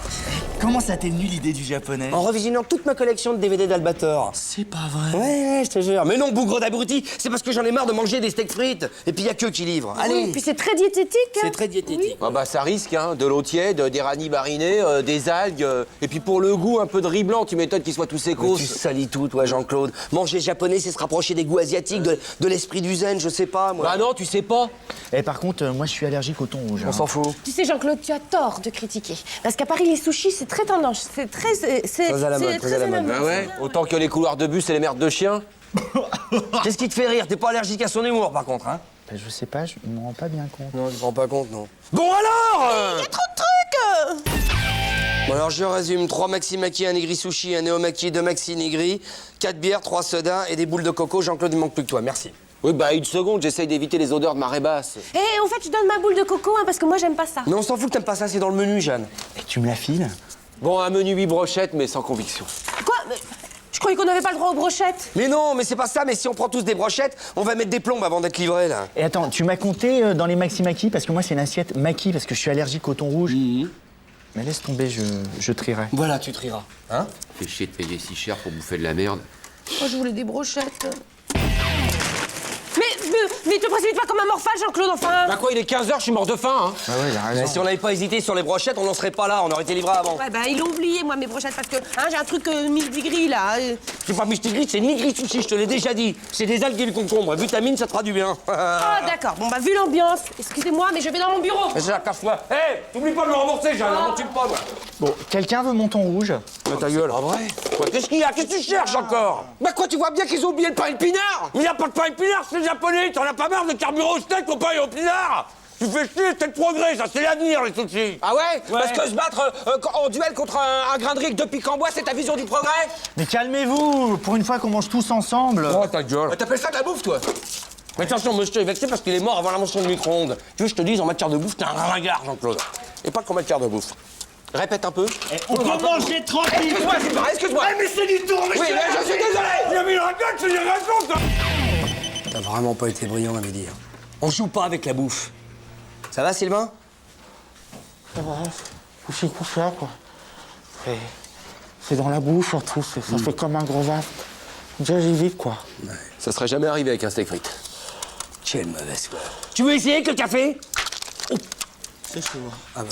comment ça t'est venu l'idée du japonais? En revisionnant toute ma collection de DVD d'Albator. C'est pas vrai. Ouais, je te jure. Mais non, bougre d'abruti, c'est parce que j'en ai marre de manger des steaks frites. Et puis y a que qui livrent. Allez. Oui, puis c'est très diététique. Hein. C'est très diététique. Ah bah ça risque, hein. De l'eau tiède, des radis marinés, des algues, et puis pour le goût, un peu de riz blanc. Tu m'étonnes qu'il soit tout sécos. Tu salis tout, toi, Jean-Claude. Manger japonais, c'est se rapprocher des goûts asiatiques, de l'esprit du zen, je sais pas, moi. Bah non, tu sais pas. Et par contre, moi, je suis allergique au thon rouge. On s'en fout. Tu sais, Jean-Claude, tu as tort de critiquer. Parce qu'à Paris, les sushis, c'est très tendance. C'est très. C'est Très à la mode, très à la mode. mode. Ah ouais. Autant que les couloirs de bus et les merdes de chiens. Qu'est-ce qui te fait rire? T'es pas allergique à son humour, par contre, hein? Ben, je sais pas, je m'en rends pas bien compte. Non, je me rends pas compte, non. Bon alors Il y a trop de trucs. Bon alors je résume, 3 Maxi Maki, un Nigri Sushi, un Néo Maki, 2 Maxi Nigri, 4 bières, 3 sodas et des boules de coco. Jean-Claude, il manque plus que toi, merci. Oui, bah, une seconde, j'essaye d'éviter les odeurs de marée basse. Eh, en fait, je donne ma boule de coco hein, parce que moi, j'aime pas ça. Mais on s'en fout que t'aimes pas ça, c'est dans le menu, Jeanne. Et tu me la files? Bon, un menu 8 brochettes, mais sans conviction. Quoi? Je croyais qu'on n'avait pas le droit aux brochettes. Mais non, mais c'est pas ça, mais si on prend tous des brochettes, on va mettre des plombes avant d'être livrés, là. Et attends, tu m'as compté dans les Maxi Maki parce que moi c'est une assiette Maki parce que je suis allergique au thon rouge. Mais laisse tomber, je trierai. Voilà, tu trieras. Hein? Fais chier de payer si cher pour bouffer de la merde. Moi, je voulais des brochettes. Mais te précipite pas comme un morphale, Jean-Claude, enfin. Bah quoi, il est 15h, je suis mort de faim, hein. Ah ouais, il a raison. Si on n'avait pas hésité sur les brochettes, on n'en serait pas là, on aurait été livrés avant. Ouais, bah, ils l'ont oublié, moi, mes brochettes, parce que hein, j'ai un truc midi-gris, là. C'est pas Mystigris, c'est Nigri Sushi, je te l'ai déjà dit. C'est des algues et du concombre, vitamine, ça te fera du bien. Ah, d'accord. Bon, bah, vu l'ambiance, excusez-moi, mais je vais dans mon bureau. Mais c'est la casse-moi. Hé, t'oublies pas de me rembourser, j'ai un aventure pas, moi. Bon, quelqu'un veut mon thon rouge? Mais ta gueule. Ah vrai? Quoi, qu'est-ce qu'il y a? Qu'est-ce que tu cherches encore? Bah quoi, tu vois bien qu'ils ont oublié le pain épinard? Il n'y a pas de pain épinard, c'est les japonais. T'en as pas marre de carburant au steak au pain et au pinard? Tu fais chier, c'est le progrès, ça, c'est l'avenir, les sushis. Ah ouais? Parce que se battre en duel contre un grain de riz avec 2 pics en bois, c'est ta vision du progrès? Mais calmez-vous, pour une fois qu'on mange tous ensemble. Oh, ta gueule. T'appelles ça de la bouffe, toi? Mais attention, monsieur est vexé parce qu'il est mort avant l'invention du micro-ondes. Tu veux que je te dise, en matière de bouffe, t'es un ringard, Jean-Claude. Et pas qu'en matière de bouffe. Répète un peu. On peut manger tranquille. Excuse-moi. Mais c'est du tour, Oui, mais je suis désolé. Il a mis la gueule, c'est une raison, T'as vraiment pas été brillant, Amélie. On joue pas avec la bouffe. Ça va, Sylvain? Ça va, c'est pour ça, quoi. C'est dans la bouche, surtout, ça fait comme un gros vaste. Déjà, j'y vis, quoi. Ouais. Ça serait jamais arrivé avec un steak frites. Quelle mauvaise foi. Tu veux essayer avec le café? Oh. C'est chaud. Ah ouais.